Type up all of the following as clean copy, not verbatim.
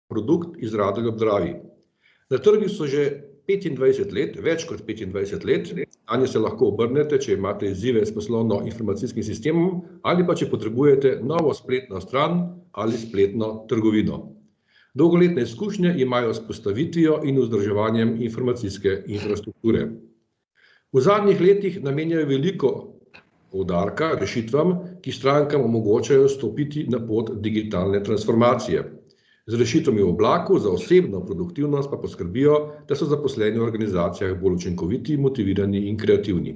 produkt iz Radoglje ob Dravi. Na trgu so že 25 let, več kot 25 let, anje se lahko obrnete, če imate izzive s poslovno-informacijskim sistemom ali pa če potrebujete novo spletno stran ali spletno trgovino. Dolgoletne izkušnje imajo s postavitvijo in vzdrževanjem informacijske infrastrukture. V zadnjih letih namenjajo veliko poudarka rešitvam, ki strankam omogočajo stopiti na pot digitalne transformacije. Z rešitvami v oblaku za osebno produktivnost pa poskrbijo, da so zaposleni v organizacijah bolj učinkoviti, motivirani in kreativni.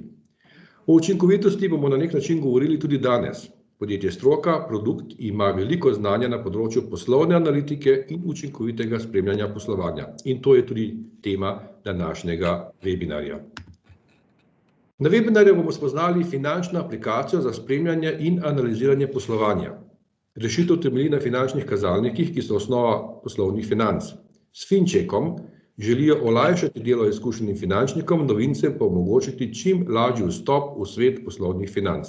O učinkovitosti bomo na nek način govorili tudi danes. Podjetje Stroka produkt ima veliko znanja na področju poslovne analitike in učinkovitega spremljanja poslovanja. In to je tudi tema današnjega webinarja. Na webinarju bomo spoznali finančno aplikacijo za spremljanje in analiziranje poslovanja. Rešitev temelji na finančnih kazalnikih, ki so osnova poslovnih financ. S Finčekom želijo olajšati delo izkušenim finančnikom, novincem pa omogočiti čim lažji vstop v svet poslovnih financ.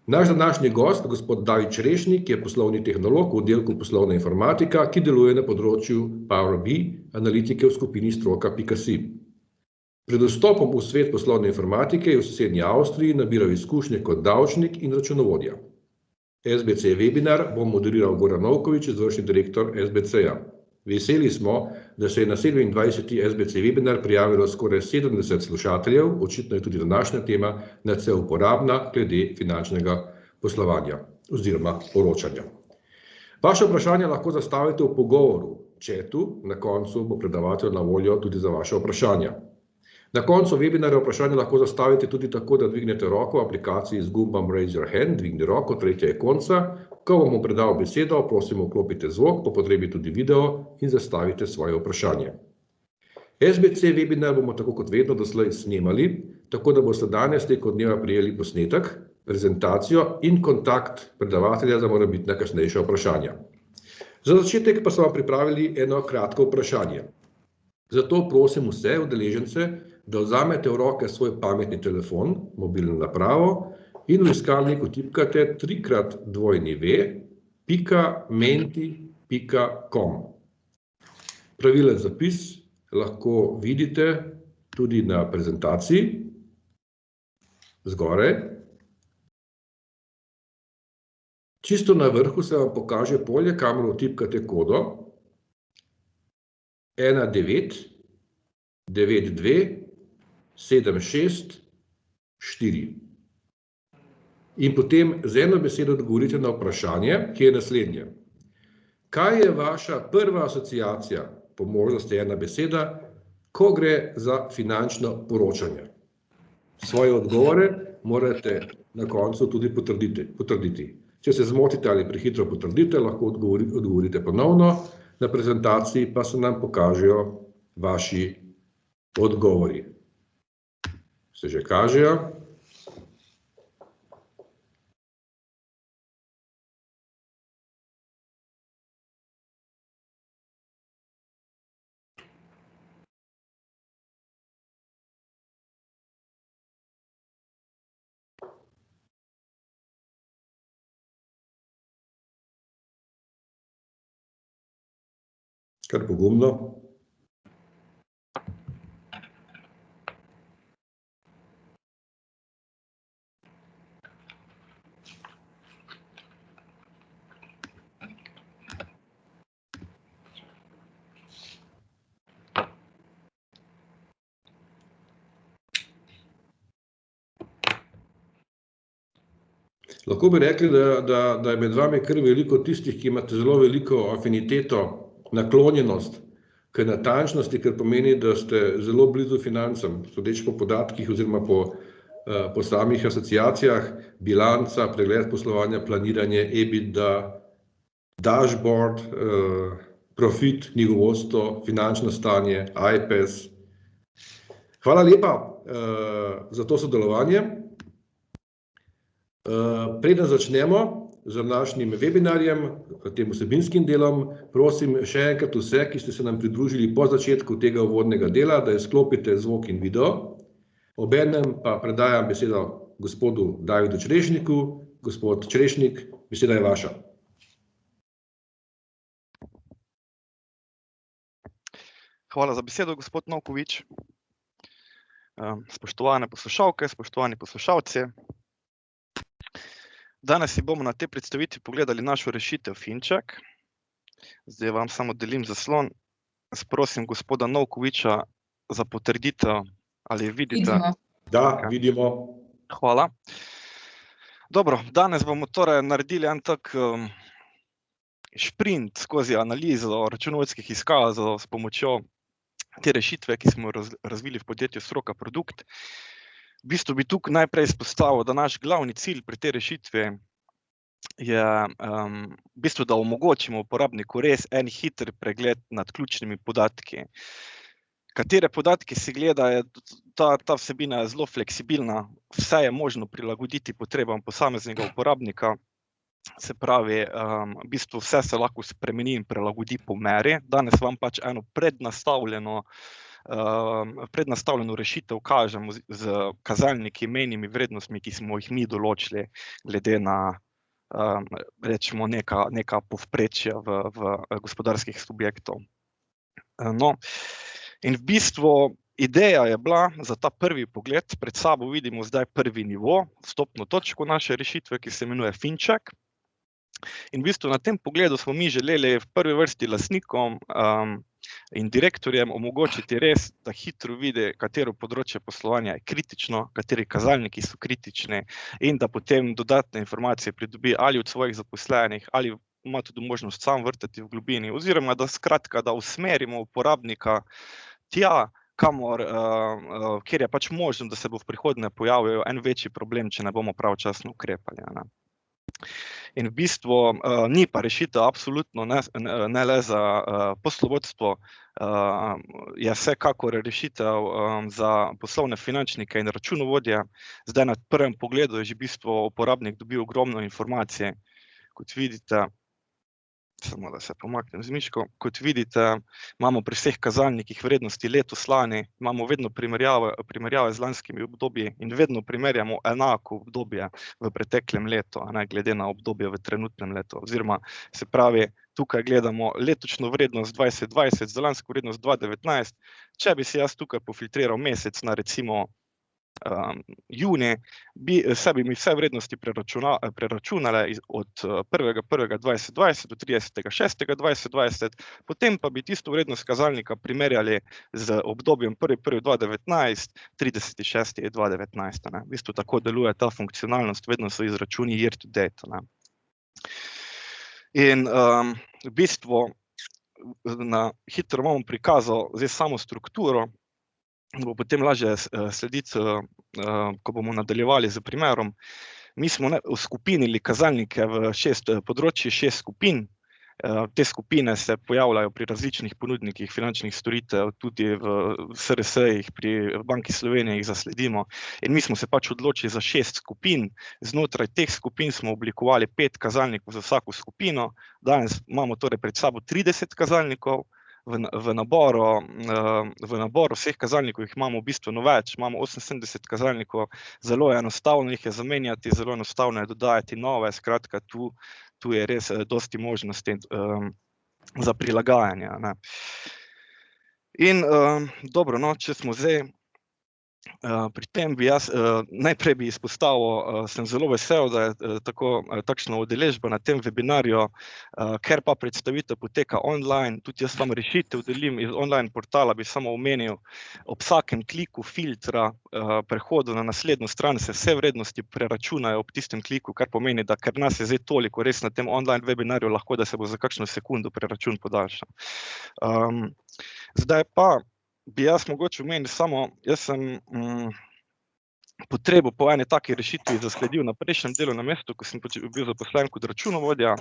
Naš današnji gost, gospod David Črešnik, je poslovni tehnolog v oddelku poslovna informatika, ki deluje na področju Power BI analitike v skupini Stroka.si. Pred vstopom v svet poslovne informatike je v sosednji Avstriji nabiral izkušnje kot davčnik in računovodja. SBC webinar bo moderiral Goran Novkovič, izvršni direktor SBC-ja. Veseli smo, da se je na 27. SBC webinar prijavilo skoraj 70 slušateljev, očitno je tudi današnja tema nadvse uporabna glede finančnega poslovanja oziroma poročanja. Vaše vprašanje lahko zastavite v pogovoru, chatu, na koncu bo predavatelj na voljo tudi za vaše vprašanja. Na koncu webinarja vprašanje lahko zastavite tudi tako, da dvignete roko v aplikaciji z gumbom Raise Your Hand, dvigni roko, tretja je konca. Ko vam bom predal besedo, prosim vklopite zvok, po potrebi tudi video in zastavite svoje vprašanje. SBC webinar bomo tako kot vedno doslej snemali, tako da boste danes tekom dneva prijeli posnetek, prezentacijo in kontakt predavatelja za morebitna kasnejša vprašanja. Za začetek pa smo vam pripravili eno kratko vprašanje. Zato prosim vse udeležence, da vzamete v roke svoj pametni telefon, mobilno napravo in v iskalniku tipkate 3x2menti.com. Pravilen zapis lahko vidite tudi na prezentaciji zgoraj. Čisto na vrhu se vam pokaže polje, kamor vtipkate kodo 1992764 in potem z eno besedo odgovorite na vprašanje, ki je naslednje. Kaj je vaša prva asociacija, po možnosti ena beseda, ko gre za finančno poročanje? Svoje odgovore morate na koncu tudi potrditi. Če se zmotite ali prehitro potrdite, lahko odgovorite ponovno. Na prezentaciji pa se nam pokažejo vaši odgovori. Se že kažejo? Kar pogumno. Lahko bi rekli, da je med vami kar veliko tistih, ki imate zelo veliko afiniteto, naklonjenost k natančnosti, kar pomeni, da ste zelo blizu financam, sodeč po podatkih oziroma po samih asociacijah, bilanca, pregled poslovanja, planiranje, EBITDA, dashboard, profit, knjigovodstvo, finančno stanje, IPES. Hvala lepa za to sodelovanje. Preden začnemo z današnjim webinarjem, tem vsebinskim delom, prosim še enkrat vse, ki ste se nam pridružili po začetku tega uvodnega dela, da izklopite zvok in video. Obenem pa predajam besedo gospodu Davidu Črešniku. Gospod Črešnik, beseda je vaša. Hvala za besedo, gospod Novkovič. Spoštovane poslušalke, spoštovani poslušalci. Danes si bomo na tej predstavitvi pogledali našo rešitev Finček. Zdaj vam samo delim zaslon. Prosim gospoda Novkoviča za potrditev, ali vidite. Vidimo. Da, vidimo. Hvala. Dobro, danes bomo torej naredili en tak šprint skozi analizo računovodskih izkazov s pomočjo te rešitve, ki smo jo razvili v podjetju Stroka Produkt. V bistvu bi tukaj najprej izpostavil, da naš glavni cilj pri tej rešitvi je v bistvu, da omogočimo uporabniku res en hiter pregled nad ključnimi podatki. Katere podatki si gleda, ta vsebina je zelo fleksibilna, vse je možno prilagoditi potrebam posameznega uporabnika. Se pravi, v bistvu vse se lahko spremeni in prilagodi po meri. Danes vam pač eno prednastavljeno rešitev kažemo z kazalniki, mejnimi vrednostmi, ki smo jih mi določili glede na rečemo neka povprečja v gospodarskih subjektov. No, in v bistvu ideja je bila za ta prvi pogled, pred sabo vidimo zdaj prvi nivo, vstopno točko naše rešitve, ki se imenuje Finček. In v bistvu na tem pogledu smo mi želeli v prvi vrsti lastnikom in direktorjem omogočiti res, da hitro vidi, katero področje poslovanja je kritično, kateri kazalniki so kritični in da potem dodatne informacije pridobi ali od svojih zaposlenih, ali ima tudi možnost sam vrtati v globini, oziroma da skratka, da usmerimo uporabnika tja, kamor, kjer je pač možno, da se bo v prihodnje pojavil en večji problem, če ne bomo pravočasno ukrepali, ne. In v bistvu ni pa rešitev absolutno ne le za poslovodstvo, je vsekakor rešitev za poslovne finančnike in računovodje. Zdaj na prvem pogledu je že v bistvu uporabnik dobil ogromno informacije. Kot vidite, samo da se pomaknem z miško, kot vidite, imamo pri vseh kazalnikih vrednosti letos lani, imamo vedno primerjave z lanskimi obdobji in vedno primerjamo enako obdobje v preteklem letu, ne glede na obdobje v trenutnem letu. Oziroma, se pravi, tukaj gledamo letočno vrednost 2020 za lansko vrednost 2019. Če bi si jaz tukaj pofiltriral mesec na recimo junij, bi mi vse vrednosti preračunale od 1.1.2020 do 30.6.2020, potem pa bi tisto vrednost kazalnika primerjali z obdobjem 1.1.2019, 30.6.2019. V bistvu tako deluje ta funkcionalnost, vedno so izračuni year to date, ne. In v bistvu na hitro vam bom prikazal zdaj samo strukturo, bo potem lažje slediti, ko bomo nadaljevali s primerom. Mi smo skupinili kazalnike v 6 področji, 6 skupin. Te skupine se pojavljajo pri različnih ponudnikih finančnih storitev, tudi v SRS-jih, pri Banki Slovenije jih zasledimo. In mi smo se pač odločili za 6 skupin. Znotraj teh skupin smo oblikovali 5 kazalnikov za vsako skupino. Danes imamo torej pred sabo 30 kazalnikov. V naboru vseh kazalnikov jih imamo bistveno več, imamo 78 kazalnikov, zelo enostavno jih je zamenjati, zelo enostavno je dodajati nove, skratka tu je res dosti možnosti za prilagajanje, ne. In dobro, no, če smo zdaj pri tem bi jaz najprej bi izpostavil, sem zelo vesel, da je takšna udeležba na tem webinarju, ker pa predstavitev poteka online, tudi jaz vam rešitev delim iz online portala, bi samo omenil, ob vsakem kliku filtra, prehodu na naslednjo stran se vse vrednosti preračunajo ob tistem kliku, kar pomeni, da ker nas je zdaj toliko res na tem online webinarju, lahko da se bo za kakšno sekundo preračun podaljšal. Zdaj pa bi jaz mogoče omenil samo, jaz sem potrebo po eni taki rešitvi zasledil na prejšnjem delovnem mestu, ko sem bil zaposlen kot računovodja.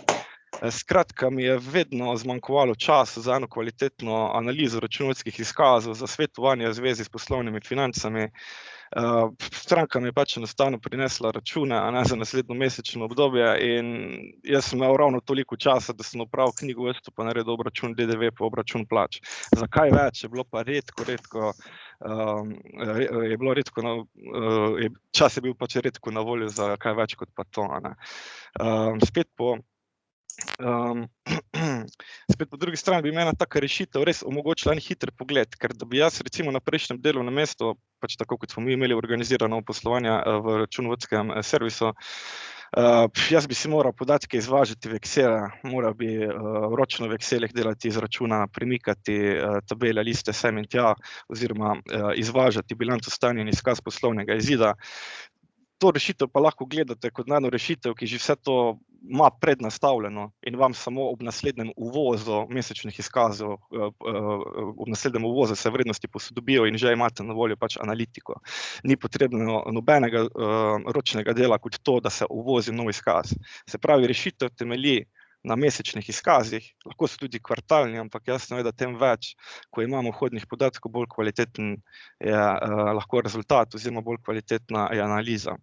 Skratka, mi je vedno zmanjkovalo časa za eno kvalitetno analizo računovodskih izkazov, za svetovanje v zvezi s poslovnimi financami. Stranka mi je pač enostavno prinesla račune, a ne, za naslednjo mesečno obdobje, in jaz sem imel ravno toliko časa, da sem opravil knjigovodstvo, pa naredil obračun DDV, pa obračun plač. Zakaj več? Je bilo pa čas je bil pač redko na voljo za kaj več kot pa to, a ne. Spet po drugi strani bi mi ena taka rešitev res omogočila en hiter pogled, ker da bi jaz recimo na prejšnjem delovnem mestu, pač tako kot smo mi imeli organizirano poslovanje v računovodskem servisu, jaz bi si moral podatke izvažati v Excel, moral bi ročno v Excelih delati izračuna, premikati tabele, liste sem in tja, oziroma izvažati bilanco stanja in izkaz poslovnega izida. To rešitev pa lahko gledate kot eno rešitev, ki že vse to ima prednastavljeno in vam samo ob naslednjem uvozu mesečnih izkazov, ob naslednjem uvozu se vrednosti posodobijo in že imate na voljo pač analitiko. Ni potrebno nobenega ročnega dela kot to, da se uvozi nov izkaz. Se pravi, rešitev temelji na mesečnih izkazih, lahko so tudi kvartalni, ampak jasno je, da tem več, ko imamo vhodnih podatkov, bolj kvaliteten je lahko rezultat oziroma bolj kvalitetna je analiza.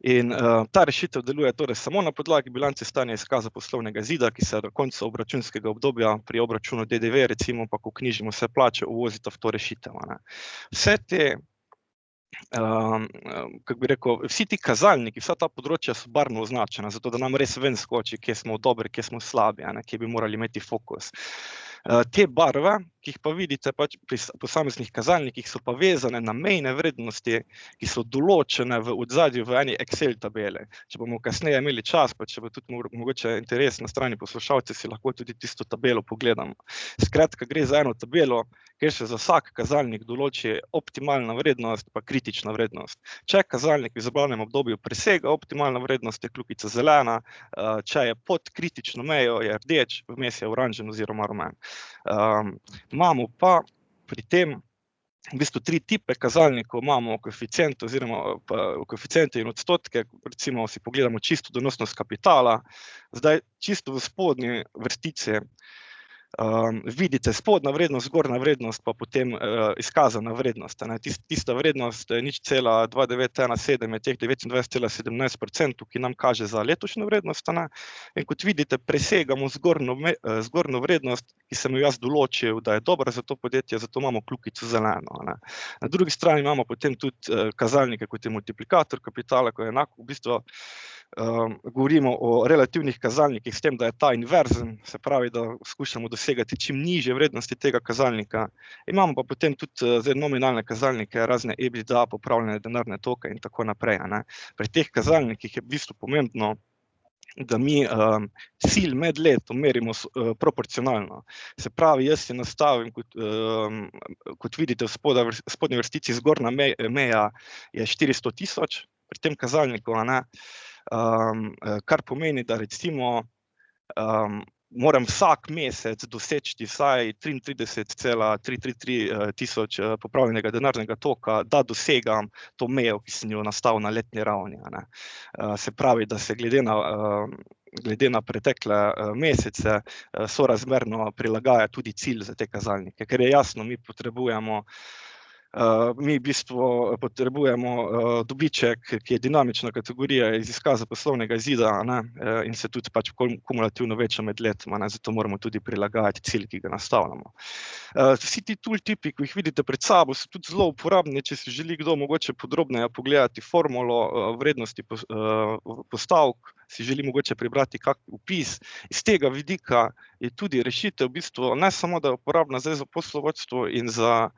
In ta rešitev deluje torej samo na podlagi bilance stanja izkaza poslovnega izida, ki se do konca obračunskega obdobja pri obračunu DDV, recimo pa, ko knjižimo vse plače, uvozita v to rešitev. Vse te kako bi rekel, vsi ti kazalniki, vsa ta področja so barvno označena, zato da nam res ven skoči, kje smo dobri, kje smo slabi, kje bi morali imeti fokus. Te barve, ki jih pa vidite pač pri posameznih kazalnikih, so pa vezane na mejne vrednosti, ki so določene v odzadju v eni Excel tabele. Če bomo kasneje imeli čas, pa če bo tudi mogoče interes na strani poslušalcev, si lahko tudi tisto tabelo pogledamo. Skratka, gre za eno tabelo, kjer se za vsak kazalnik določi optimalna vrednost pa kritična vrednost. Če kazalnik v izbranem obdobju presega optimalna vrednost, je kljukica zelena, če je pod kritično mejo, je rdeč, vmes je oranžen oziroma rumen. Imamo pa pri tem v bistvu 3 tipe kazalnikov, imamo koeficient oziroma koeficiente in odstotke, recimo si pogledamo čisto donosnost kapitala, zdaj čisto v spodnji vrstici vidite spodnja vrednost, zgornja vrednost, pa potem izkazana vrednost. Tista vrednost 0,2917 je teh 29,17%, ki nam kaže za letošnjo vrednost. In kot vidite, presegamo zgornjo vrednost, ki sem jo jaz določil, da je dobra za to podjetje, zato imamo kljukico zeleno. Na drugi strani imamo potem tudi kazalnike, kot je multiplikator kapitala, ko je enako v bistvu govorimo o relativnih kazalnikih s tem, da je ta inverzen, se pravi, da skušamo dosegati čim nižje vrednosti tega kazalnika. Imamo pa potem tudi nominalne kazalnike, razne EBITDA, popravljene denarne toke in tako naprej. Pri teh kazalnikih je v bistvu pomembno, da mi cilj med letom merimo proporcionalno. Se pravi, jaz si nastavim, kot vidite v spodnji vrstici, zgornja meja je 400.000 pri tem kazalniku, kar pomeni, da recimo moram vsak mesec doseči vsaj 33,333 tisoč popravljenega denarnega toka, da dosegam to mejo, ki sem jo nastavil na letni ravni. Se pravi, da se glede na pretekle mesece sorazmerno prilagaja tudi cilj za te kazalnike, ker je jasno, mi v bistvu potrebujemo dobiček, ki je dinamična kategorija iz izkaza poslovnega izida, in se tudi pač kumulativno veča med letom, zato moramo tudi prilagajati cilj, ki ga nastavljamo. Vsi ti tooltipi, ki jih vidite pred sabo, so tudi zelo uporabni, če si želi kdo mogoče podrobneje pogledati formulo vrednosti postavk, si želi mogoče prebrati kak opis. Iz tega vidika je tudi rešitev v bistvu ne samo, da je uporabna zdaj za poslovodstvo in za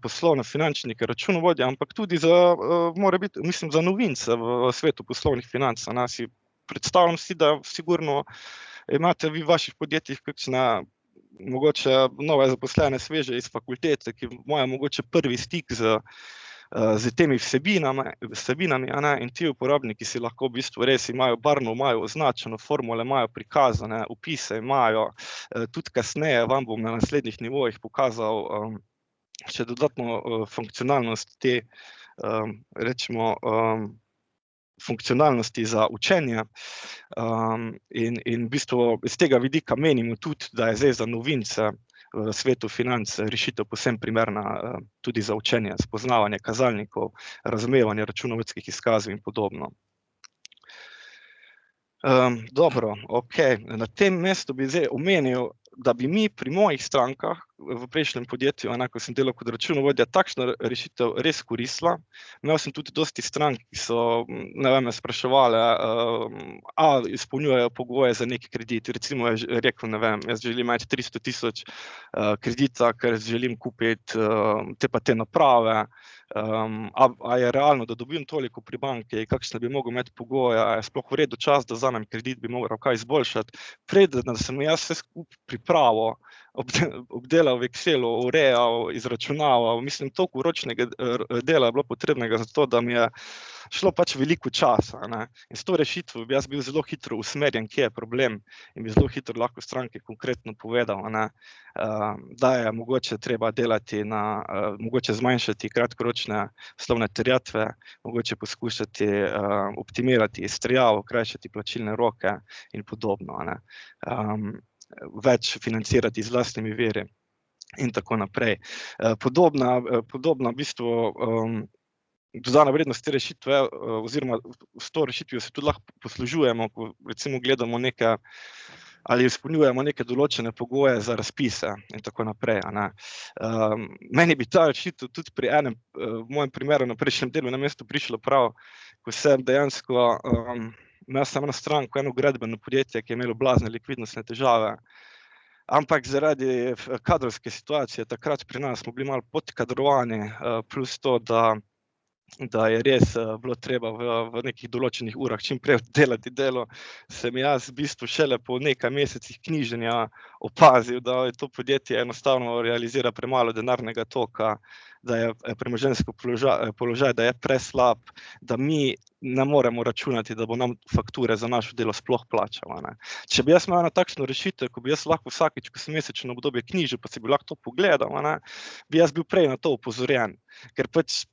poslovne finančnike, računovodje, ampak tudi za novince v svetu poslovnih financ. Predstavljam si, da sigurno imate vi v vaših podjetjih kakšne mogoče nove zaposlene, sveže iz fakultete, ki imajo mogoče prvi stik z temi vsebinami, in ti uporabniki si lahko v bistvu res imajo barvno, imajo označeno, formule imajo prikazane, opise imajo, tudi kasneje vam bom na naslednjih nivojih pokazal še dodatno funkcionalnost te, rečemo, funkcionalnosti za učenje, in v bistvu iz tega vidika menimo tudi, da je zdaj za novince v svetu financ rešitev povsem primerna tudi za učenje, spoznavanje kazalnikov, razumevanje računovodskih izkazov in podobno. Dobro, okej. Na tem mestu bi zdaj omenil, da bi mi pri mojih strankah v prejšnjem podjetju, ko sem delal kot računovodja, takšno rešitev res koristila. Imel sem tudi dosti strank, ki so me spraševali, a izpolnjujejo pogoje za neki kredit. Recimo je rekel, jaz želim imeti 300 000 kredita, ker želim kupiti te naprave. A je realno, da dobim toliko pri banki, kakšne bi mogel imeti pogoje, a je sploh v redu čas, da vzamem kredit, bi moral kaj izboljšati. Preden sem jaz vse skupaj pripravo, obdelal v Excelu, urejal, izračunaval, mislim, toliko ročnega dela je bilo potrebnega za to, da mi je šlo pač veliko časa. In s to rešitvo bi jaz bil zelo hitro usmerjen, kje je problem, in bi zelo hitro lahko stranki konkretno povedal, da je mogoče treba delati mogoče zmanjšati kratkoročne poslovne terjatve, mogoče poskušati optimirati izterjavo, krajšati plačilne roke in podobno. Več financirati z lastnimi viri in tako naprej. Podobna v bistvu dodana vrednost te rešitve, oziroma s to rešitvijo se tudi lahko poslužujemo, ko recimo gledamo ali izpolnjujemo neke določene pogoje za razpise in tako naprej. Meni bi ta rešitev tudi pri v mojem primeru na prejšnjem delu na mestu prišlo prav, ko sem dejansko imel sem eno stranko, eno gradbeno podjetje, ki je imelo blazne likvidnostne težave, ampak zaradi kadrovske situacije takrat pri nas smo bili malo podkadrovani, plus to, da je res bilo treba v nekih določenih urah čim prej delati delo, sem jaz v bistvu šele po nekaj mesecih knjiženja opazil, da to podjetje enostavno realizira premalo denarnega toka, da je premoženjski položaj, da je preslab, da mi ne moremo računati, da bo nam fakture za naše delo sploh plačal. Če bi jaz imel eno takšno rešitev, ko bi jaz lahko vsakič, ko sem mesečno obdobje knjižil, pa si bi lahko to pogledal, bi jaz bil prej na to opozorjen, ker pač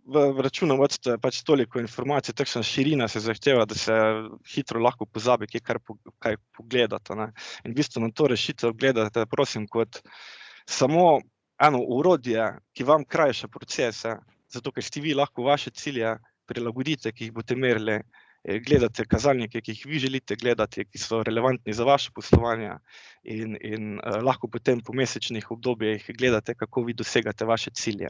v računovodstvu je pač toliko informacij, takšna širina se zahteva, da se hitro lahko pozabi, kaj pogledati. In v bistvu na to rešitev gledate, prosim, kot samo eno orodje, ki vam krajša procese, zato ker ste vi lahko vaše cilje prilagodite, ki jih boste merili, gledate kazalnike, ki jih vi želite gledati, ki so relevantni za vaše poslovanje in lahko potem po mesečnih obdobjih gledate, kako vi dosegate vaše cilje.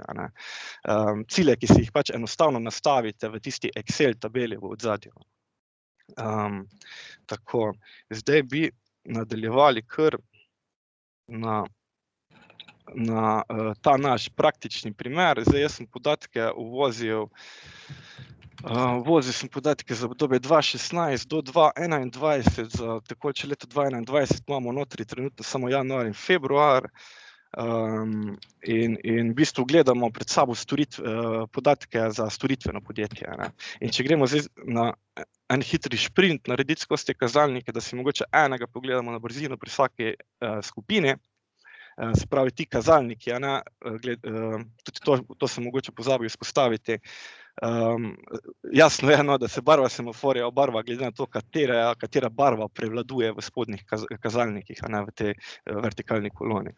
Cilje, ki si jih pač enostavno nastavite v tisti Excel tabeli v odzadju. Tako, zdaj bi nadaljevali kar na ta naš praktični primer. Zdaj jaz sem podatke uvozil sem podatke za obdobje 2016 do 2021, za tekoče leto 2021 imamo notri trenutno samo januar in februar, in v bistvu gledamo pred sabo podatke za storitveno podjetje. In če gremo zdaj na en hitri šprint narediti skozi te kazalnike, da si mogoče enega pogledamo na brzino pri vsaki skupini, se pravi ti kazalniki, tudi to sem mogoče pozabil izpostaviti. Jasno je, da se barva semaforja obarva glede na to, katera barva prevladuje v spodnjih kazalnikih, v tej vertikalni koloni.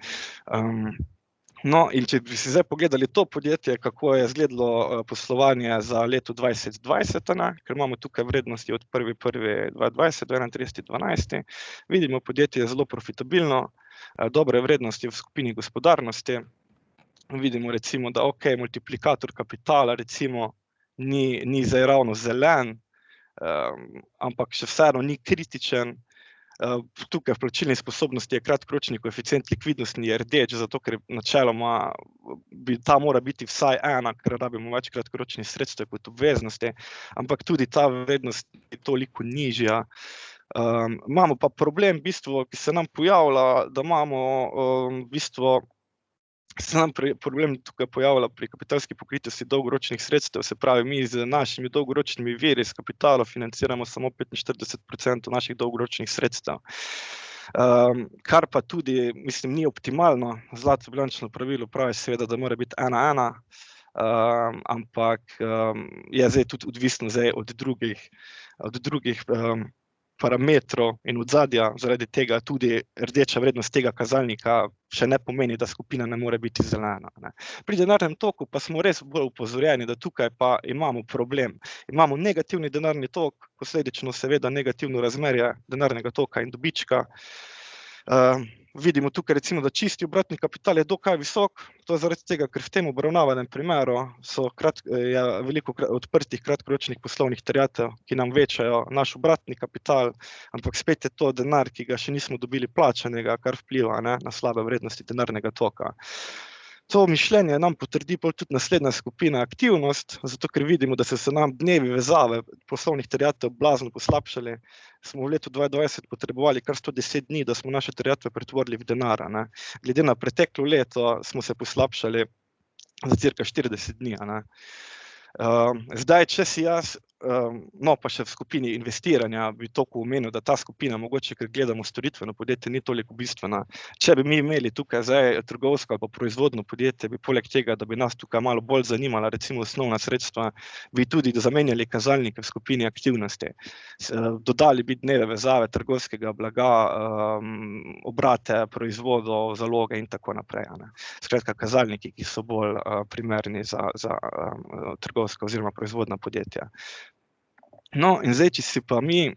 No, in če bi si zdaj pogledali to podjetje, kako je izgledalo poslovanje za leto 2020, ker imamo tukaj vrednosti od 1.1.2020 do 31.12., vidimo, podjetje je zelo profitabilno, dobre vrednosti v skupini gospodarnosti. Vidimo recimo, da multiplikator kapitala recimo ni zdaj ravno zelen, ampak še vseeno ni kritičen. Tukaj v plačilni sposobnosti je kratkoročni koeficient likvidnostni je rdeč, zato ker načeloma ta mora biti vsaj 1, ker rabimo več kratkoročnih sredstev kot obveznosti, ampak tudi ta vrednost je toliko nižja. Imamo pa problem, v bistvu, ki se nam pojavlja, da imamo v bistvu se nam problem tukaj pojavlja pri kapitalski pokritosti dolgoročnih sredstev, se pravi, mi z našimi dolgoročnimi viri s kapitala financiramo samo 45% naših dolgoročnih sredstev. Kar pa tudi, mislim, ni optimalno, zlato bilančno pravilo pravi seveda, da mora biti 1:1, ampak je zdaj tudi odvisno od drugih parametrov in odzadja, zaradi tega tudi rdeča vrednost tega kazalnika še ne pomeni, da skupina ne more biti zelena. Pri denarnem toku pa smo res bolj upozorjeni, da tukaj pa imamo problem. Imamo negativni denarni tok, posledično seveda negativno razmerje denarnega toka in dobička. vidimo tukaj recimo, da čisti obratni kapital je dokaj visok, to je zaradi tega, ker v tem obravnavanem primeru je veliko odprtih kratkoročnih poslovnih terjatev, ki nam večajo naš obratni kapital, ampak spet je to denar, ki ga še nismo dobili plačanega, kar vpliva na slabe vrednosti denarnega toka. To mišljenje nam potrdi tudi naslednja skupina aktivnost, zato ker vidimo, da se nam dnevi vezave poslovnih terjatev blazno poslabšali. Smo v letu 2020 potrebovali kar 110 dni, da smo naše terjatve pretvorili v denar. Glede na preteklo leto smo se poslabšali za cirka 40 dni. Zdaj, če si jaz, no pa še v skupini investiranja, bi toliko omenil, da ta skupina, mogoče, ker gledamo storitveno podjetje, ni toliko bistvena. Če bi mi imeli tukaj zdaj trgovsko ali pa proizvodno podjetje, bi poleg tega, da bi nas tukaj malo bolj zanimala, recimo osnovna sredstva, bi tudi zamenjali kazalnike v skupini aktivnosti. Dodali bi dneve vezave trgovskega blaga, obrate proizvodov, zaloge in tako naprej. Skratka, kazalniki, ki so bolj primerni za trgovska oziroma proizvodna podjetja. No, in zdaj, če si pa mi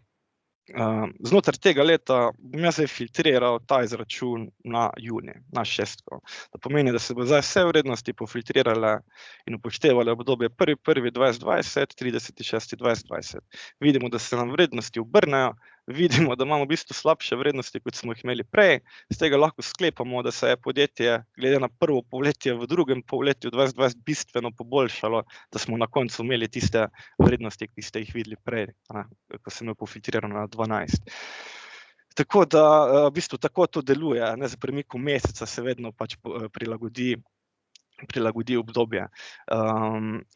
znotraj tega leta, bom jaz zdaj filtriral ta izračun na junij, na šestko. To pomeni, da se bo zdaj vse vrednosti pofiltrirale in upoštevale obdobje 1.1.2020, 30.6.2020. Vidimo, da se nam vrednosti obrnejo, vidimo, da imamo v bistvu slabše vrednosti, kot smo jih imeli prej. Z tega lahko sklepamo, da se je podjetje glede na prvo polletje v drugem polletju 2020 bistveno poboljšalo, da smo na koncu imeli tiste vrednosti, ki ste jih videli prej, ko sem jo pofiltriral na 12. Tako da v bistvu tako to deluje, za premiku meseca se vedno pač prilagodi obdobje.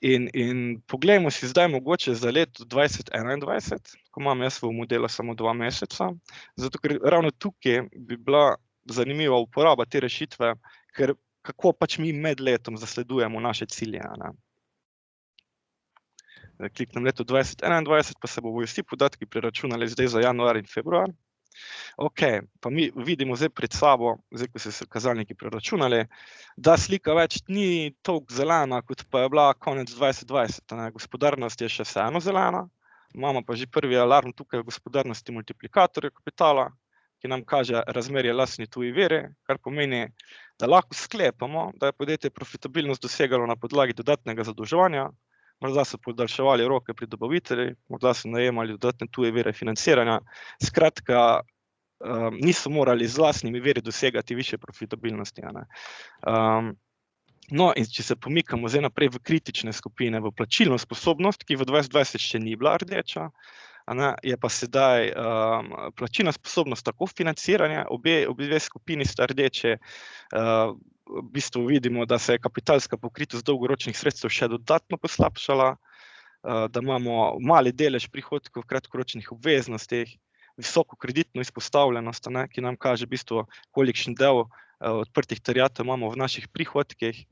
In poglejmo si zdaj mogoče za leto 2021, ko imam jaz v modelu samo 2 meseca, zato ker ravno tukaj bi bila zanimiva uporaba te rešitve, ker kako pač mi med letom zasledujemo naše cilje. Kliknem leto 2021, pa se bodo vsi podatki preračunali zdaj za januar in februar. Ok, pa mi vidimo zdaj pred sabo, zdaj ko so se kazalniki preračunali, da slika več ni toliko zelena, kot pa je bila konec 2020. Gospodarnost je še vseeno zelena, imamo pa že prvi alarm tukaj v gospodarnosti multiplikatorja kapitala, ki nam kaže razmerje lastni tuji viri, kar pomeni, da lahko sklepamo, da je podjetje profitabilnost dosegalo na podlagi dodatnega zadolževanja, morda so podaljševali roke pri dobaviteljih, morda so najemali dodatne tuje vire financiranja. Skratka, niso morali z lastnimi viri dosegati višje profitabilnosti. No, in če se pomikamo zdaj naprej v kritične skupine, v plačilno sposobnost, ki v 2020 še ni bila rdeča, je pa sedaj plačilna sposobnost tako financiranja, obe skupini sta rdeče. V bistvu vidimo, da se je kapitalska pokritost dolgoročnih sredstev še dodatno poslabšala, da imamo mali delež prihodkov v kratkoročnih obveznostih, visoko kreditno izpostavljenost, ki nam kaže v bistvu, kolikšen del odprtih terjatev imamo v naših prihodkih.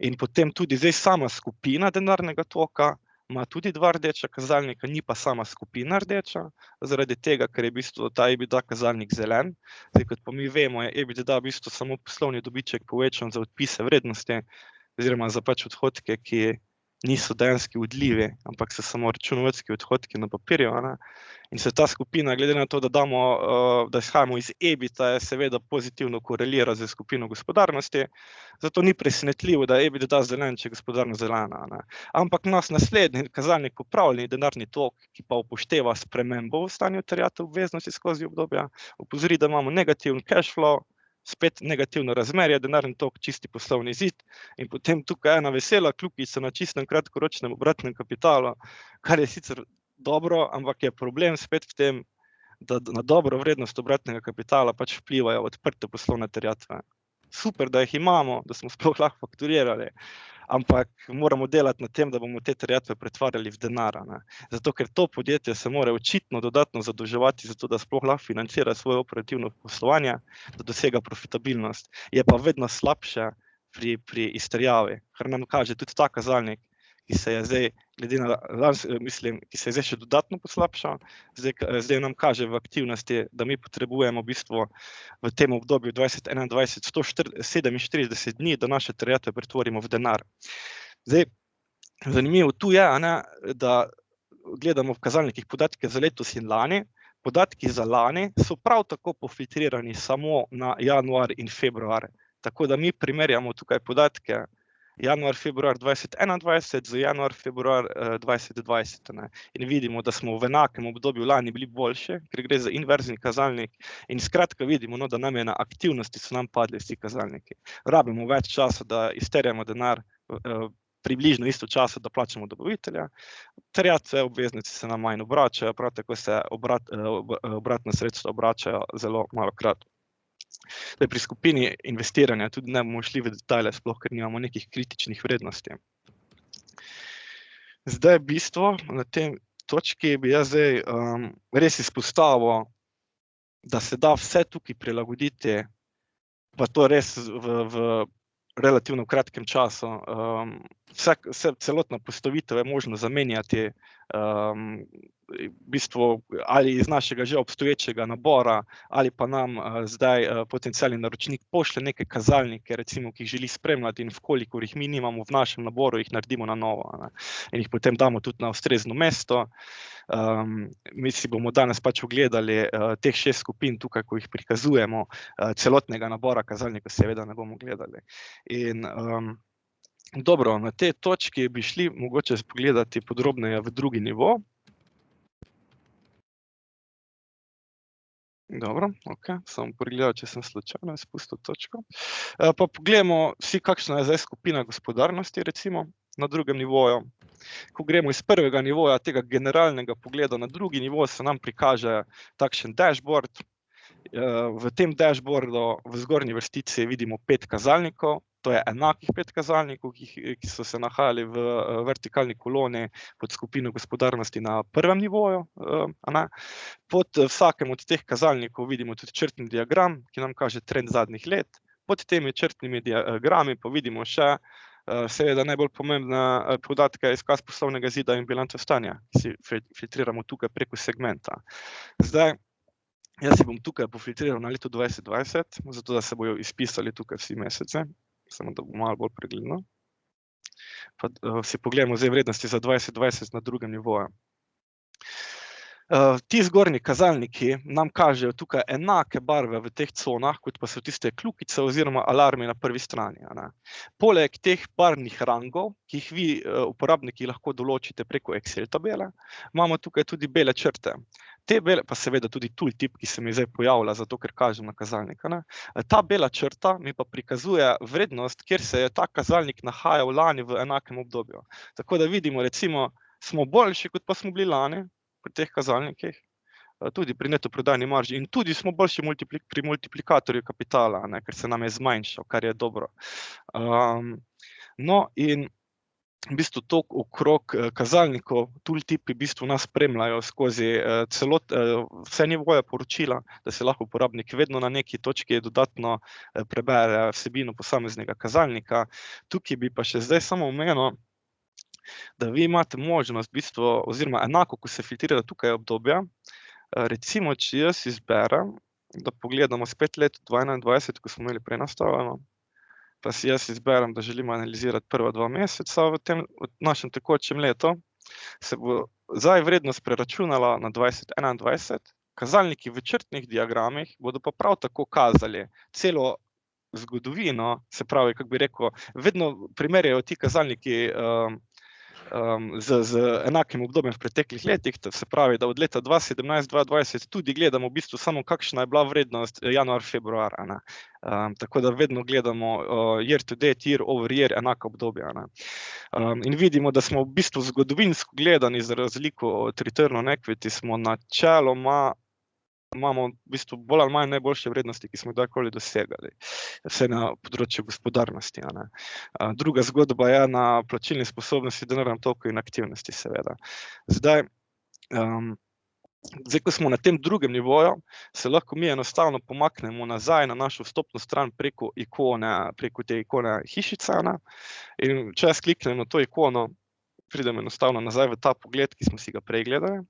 In potem tudi zdaj sama skupina denarnega toka ima tudi 2 rdeča kazalnika, ni pa sama skupina rdeča, zaradi tega, ker je v bistvu ta EBITDA kazalnik zelen. Zdaj, kot pa mi vemo, je EBITDA v bistvu samo poslovni dobiček povečan za odpise vrednosti, oziroma za pač odhodke, ki niso dejanski odlivi, ampak so samo računovodski odhodki na papirju. In se ta skupina, glede na to, da izhajamo iz EBITDA, je seveda pozitivno korelira z skupino gospodarnosti, zato ni presenetljivo, da je EBITDA zelen, če je gospodarnost zelena. Ampak nas naslednji kazalnik popravljeni denarni tok, ki pa upošteva spremembo v stanju terjatev obveznosti skozi obdobja, opozori, da imamo negativen cash flow, spet negativno razmerje, denarni tok, čisti poslovni zid, in potem tukaj ena vesela kljukica na čistem kratkoročnem obratnem kapitalu, kar je sicer dobro, ampak je problem spet v tem, da na dobro vrednost obratnega kapitala pač vplivajo odprte poslovne terjatve. Super, da jih imamo, da smo sploh lahko fakturirali, ampak moramo delati na tem, da bomo te terjatve pretvarjali v denar. Zato, ker to podjetje se mora očitno dodatno zadolževati, zato da sploh lahko financira svoje operativno poslovanje, da dosega profitabilnost. Je pa vedno slabše pri izterjavi, kar nam kaže tudi ta kazalnik, ki se je zdaj, ki se je zdaj še dodatno poslabšal, zdaj nam kaže v aktivnosti, da mi potrebujemo v bistvu v tem obdobju 2021 147 dni, da naše terjatve pretvorimo v denar. Zdaj, zanimivo tu je, da gledamo v kazalnikih podatke za letos in lani, podatki za lani so prav tako pofiltrirani samo na januar in februar. Tako da mi primerjamo tukaj podatke januar, februar 2021 z januar, februar 2020. Ne. In vidimo, da smo v enakem obdobju lani bili boljše, ker gre za inverzni kazalnik. In skratka vidimo, no, da nam je na aktivnosti so nam padli vsi kazalniki. Rabimo več časa, da izterjamo denar, približno isto časa, da plačamo dobavitelja. Terjatve, obveznice se nam manj obračajo, prav tako se obratna sredstva obračajo zelo malokrat. Pri skupini investiranja tudi ne bomo šli v detajle, sploh ker nimamo nekih kritičnih vrednosti. Zdaj bistvo na tem točki bi jaz zdaj res izpostavil, da se da vse tukaj prilagoditi, pa to res v relativno kratkem času. Celotna postavitev je možno zamenjati v bistvu ali iz našega že obstoječega nabora, ali pa nam zdaj potencialni naročnik pošlje neke kazalnike, recimo, ki jih želi spremljati, in vkolikor jih mi nimamo v našem naboru, jih naredimo na novo, ne? In jih potem damo tudi na ustrezno mesto. Mi si bomo danes pač ogledali teh 6 skupin tukaj, ko jih prikazujemo, celotnega nabora kazalnikov seveda ne bomo gledali. In dobro, na tej točki bi šli mogoče pogledati podrobneje v drugi nivo. Dobro, okej, samo pogledal, če sem slučajno izpustil točko. Pa pogledamo vsi, kakšna je zdaj skupina gospodarnosti, recimo, na drugem nivoju. Ko gremo iz prvega nivoja, tega generalnega pogleda na drugi nivo, se nam prikaže takšen dashboard. V tem dashboardu v zgornji vrstici vidimo 5 kazalnikov, to je enakih 5 kazalnikov, ki so se nahajali v vertikalni koloni pod skupino gospodarnosti na prvem nivoju. Pod vsakem od teh kazalnikov vidimo tudi črtni diagram, ki nam kaže trend zadnjih let. Pod temi črtnimi diagrami pa vidimo še seveda najbolj pomembne podatke, izkaz poslovnega izida in bilanco stanja, ki si filtriramo tukaj preko segmenta. Zdaj, jaz si bom tukaj pofiltriral na leto 2020, zato da se bojo izpisali tukaj vsi mesece, samo da bo malo bolj pregledno. Pa si pogledamo zdaj vrednosti za 2020 na drugem nivoju. Ti zgornji kazalniki nam kažejo tukaj enake barve v teh conah, kot pa so tiste kljukice oziroma alarmi na prvi strani. Poleg teh barvnih rangov, ki jih vi uporabniki lahko določite preko Excel tabele, imamo tukaj tudi bele črte. Te bele, pa seveda tudi tooltip, ki se mi zdaj pojavlja, zato ker kažem na kazalnik. Ta bela črta mi pa prikazuje vrednost, kjer se je ta kazalnik nahajal lani v enakem obdobju. Tako da vidimo, recimo, smo boljši, kot pa smo bili lani pri teh kazalnikih, tudi pri neto prodajni marži, in tudi smo boljši pri multiplikatorju kapitala, ker se nam je zmanjšal, kar je dobro. No, in v bistvu to okrog kazalnikov, tooltipi v bistvu nas spremljajo skozi vse nivoje poročila, da se lahko uporabnik vedno na neki točki dodatno prebere vsebino posameznega kazalnika. Tukaj bi pa še zdaj samo omenil, da vi imate možnost, v bistvu, oziroma enako, ko se filtrira tukaj obdobje, recimo, če jaz izberem, da pogledamo spet leto 2021, ko smo imeli prej nastavljeno, pa si jaz izberem, da želim analizirati prva 2 meseca v tem našem tekočem letu, se bo zdaj vrednost preračunala na 2021, kazalniki v črtnih diagramih bodo pa prav tako kazali celo zgodovino, se pravi, kako bi rekel, vedno primerjajo ti kazalniki z enakim obdobjem v preteklih letih, se pravi, da od leta 2017-2020 tudi gledamo v bistvu samo, kakšna je bila vrednost januar-februar. Tako da vedno gledamo year to date, year over year, enaka obdobja. In vidimo, da smo v bistvu zgodovinsko gledani, za razliko od return on equity, smo načeloma imamo v bistvu bolj ali manj najboljše vrednosti, ki smo kdajkoli dosegali, vse na področju gospodarnosti. Druga zgodba je na plačilni sposobnosti, denarnem toku in aktivnosti, seveda. Zdaj, ko smo na tem drugem nivoju, se lahko mi enostavno pomaknemo nazaj na našo vstopno stran preko te ikone hišice. In če jaz kliknem na to ikono, pridem enostavno nazaj v ta pogled, ki smo si ga prej gledali.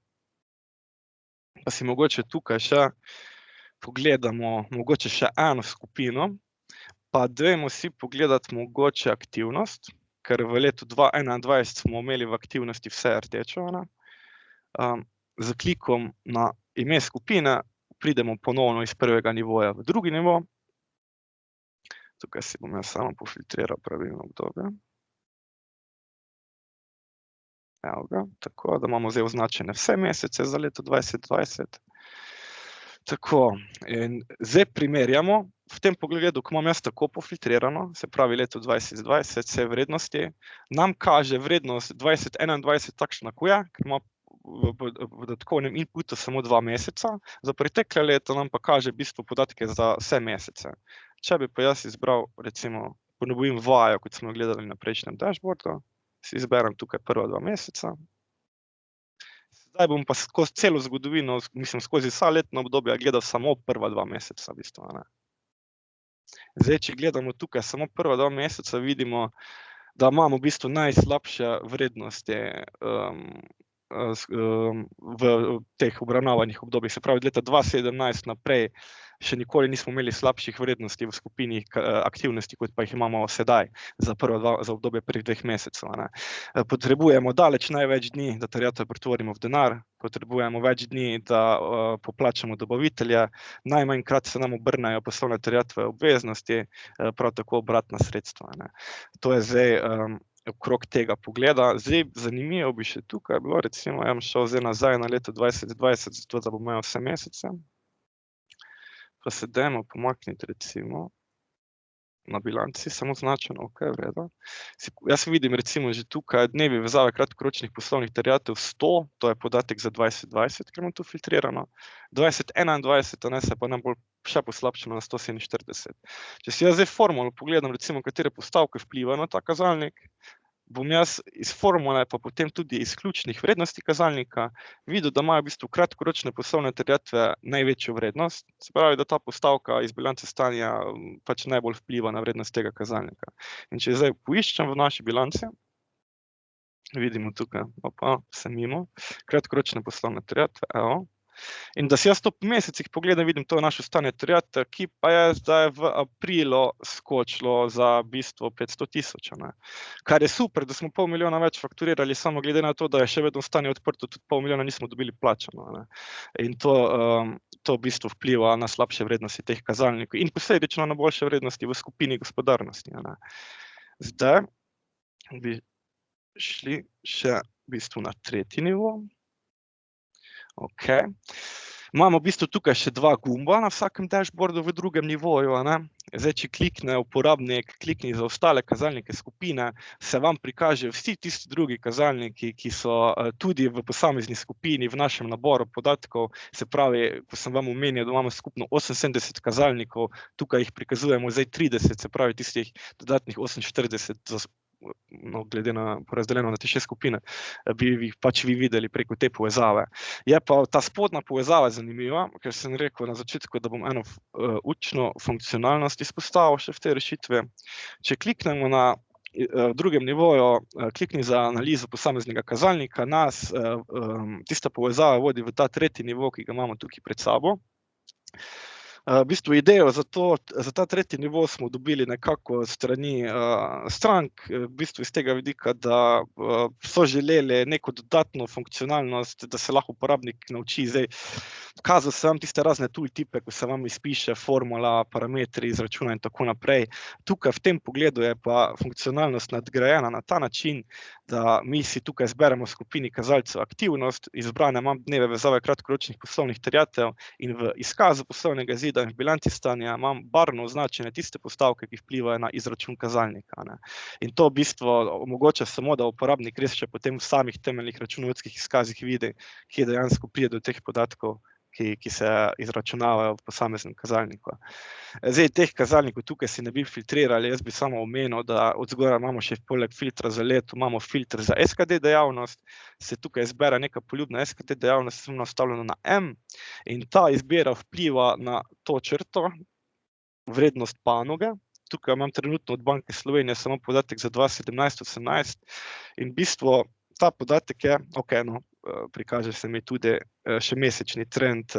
Pa si mogoče tukaj še pogledamo mogoče še eno skupino, pa dajmo si pogledati mogoče aktivnost, ker v letu 2021 smo imeli v aktivnosti vse rdečo. Z klikom na ime skupine, pridemo ponovno iz prvega nivoja v drugi nivo. Tukaj si bom jaz samo pofiltriral pravilno obdobje. Evo ga, tako da imamo zdaj označene vse mesece za leto 2020. Tako, in zdaj primerjamo, v tem pogledu, ko imam jaz tako pofiltrirano, se pravi leto 2020, vse vrednosti, nam kaže vrednost 2021 takšna, ko je, ker ima v podatkovnem inputu samo 2 meseca, za pretekle leto nam pa kaže v bistvu podatke za vse mesece. Če bi pa jaz izbral, recimo, ponovim vajo, kot smo gledali na prejšnjem dashboardu, si izberem tukaj prva 2 meseca. Zdaj bom pa skozi celo zgodovino, mislim, skozi vsa letna obdobja gledal samo prva 2 meseca, v bistvu, ne. Zdaj, če gledamo tukaj samo prva 2 meseca, vidimo, da imamo v bistvu najslabše vrednosti v teh obravnavanih obdobjih. Se pravi, od leta 2017 naprej še nikoli nismo imeli slabših vrednosti v skupini aktivnosti, kot pa jih imamo sedaj za obdobje prvih 2 mesecev, ne. Potrebujemo daleč največ dni, da terjatve pretvorimo v denar, potrebujemo več dni, da poplačamo dobavitelje, najmanjkrat se nam obrnejo poslovne terjatve obveznosti, prav tako obratna sredstva, ne. To je zdaj okrog tega pogleda. Zdaj, zanimivo bi še tukaj bilo, recimo, jaz bom šel zdaj nazaj na leto 2020, zato da bom imel vse mesece. Pa se dajmo pomakniti, recimo, na bilanci, samo označeno, okej, v redu. Jaz vidim, recimo, že tukaj dnevi vezave kratkoročnih poslovnih terjatev 100, to je podatek za 2020, ker imam tu filtrirano. 2021, se pa najbolj še poslabšano na 147. Če si jaz zdaj formulo pogledam, recimo, katere postavke vplivajo na ta kazalnik, bom jaz iz formule, pa potem tudi iz ključnih vrednosti kazalnika videl, da imajo v bistvu kratkoročne poslovne terjatve največjo vrednost, se pravi, da ta postavka iz bilance stanja pač najbolj vpliva na vrednost tega kazalnika. In če zdaj poiščem v naši bilanci, vidimo tukaj, sem mimo, kratkoročne poslovne terjatve, evo. In da si jaz to po mesecih pogledam, vidim, to je naše stanje terjatev, ki pa je zdaj v aprilu skočilo za v bistvu 500 000, ne. Kar je super, da smo pol milijona več fakturirali, samo glede na to, da je še vedno stanje odprto, tudi pol milijona nismo dobili plačano, ne. In to v bistvu vpliva na slabše vrednosti teh kazalnikov in posledično na boljše vrednosti v skupini gospodarnosti, ne. Zdaj bi šli še v bistvu na tretji nivo. Okej. Imamo v bistvu tukaj še 2 gumba na vsakem dashboardu v drugem nivoju, a ne. Zdaj, če klikne uporabnik, klikni za ostale kazalnike skupine, se vam prikažejo vsi tisti drugi kazalniki, ki so tudi v posamezni skupini, v našem naboru podatkov, se pravi, ko sem vam omenil, da imamo skupno 78 kazalnikov, tukaj jih prikazujemo zdaj 30, se pravi tistih dodatnih 48 glede na porazdeljeno na te 6 skupine, bi jih pač vi videli preko te povezave. Je pa ta spodnja povezava zanimiva, ker sem rekel na začetku, da bom eno učno funkcionalnost izpostavil še v tej rešitvi. Če kliknemo na drugem nivoju, klikni za analizo posameznega kazalnika, nas tista povezava vodi v ta tretji nivo, ki ga imamo tukaj pred sabo. V bistvu idejo za ta tretji nivo smo dobili nekako strani strank, v bistvu iz tega vidika, da so želeli neko dodatno funkcionalnost, da se lahko uporabnik nauči. Zdaj, kazal sem vam tiste razne tooltipe, ko se vam izpiše formula, parametri, izračuna in tako naprej. Tukaj v tem pogledu je pa funkcionalnost nadgrajena na ta način, da mi si tukaj zberemo v skupini kazalcev aktivnost, izbrane imam dneve vezave kratkoročnih poslovnih terjatev in v izkazu poslovnega izida in v bilanci stanja imam barvno označene tiste postavke, ki vplivajo na izračun kazalnika, ne. In to v bistvu omogoča samo, da uporabnik res še potem v samih temeljnih računovodskih izkazih vidi, kje dejansko pride do teh podatkov, ki se izračunavajo v posameznem kazalniku. Zdaj, teh kazalnikov tukaj si ne bi filtrirali, jaz bi samo omenil, da od zgoraj imamo še poleg filtra za leto, imamo filter za SKD dejavnost, se tukaj izbere neka poljubna SKD dejavnost, sem nastavljena na M, in ta izbira vpliva na to črto, vrednost panoge. Tukaj imam trenutno od Banke Slovenije samo podatek za 2017-18 in v bistvu ta podatek je, prikaže se mi tudi še mesečni trend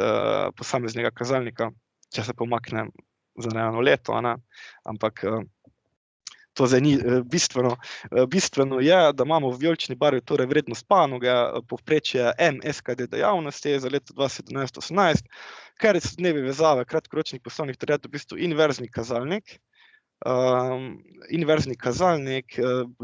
posameznega kazalnika, če se pomaknem za eno leto, ne, ampak to zdaj ni bistveno. Bistveno je, da imamo v vijolični barvi torej vrednost panoge, povprečje M SKD dejavnosti za leto 2017-18, ker so dnevi vezave kratkoročnih poslovnih terjatev v bistvu inverzni kazalnik. Inverzni kazalnik,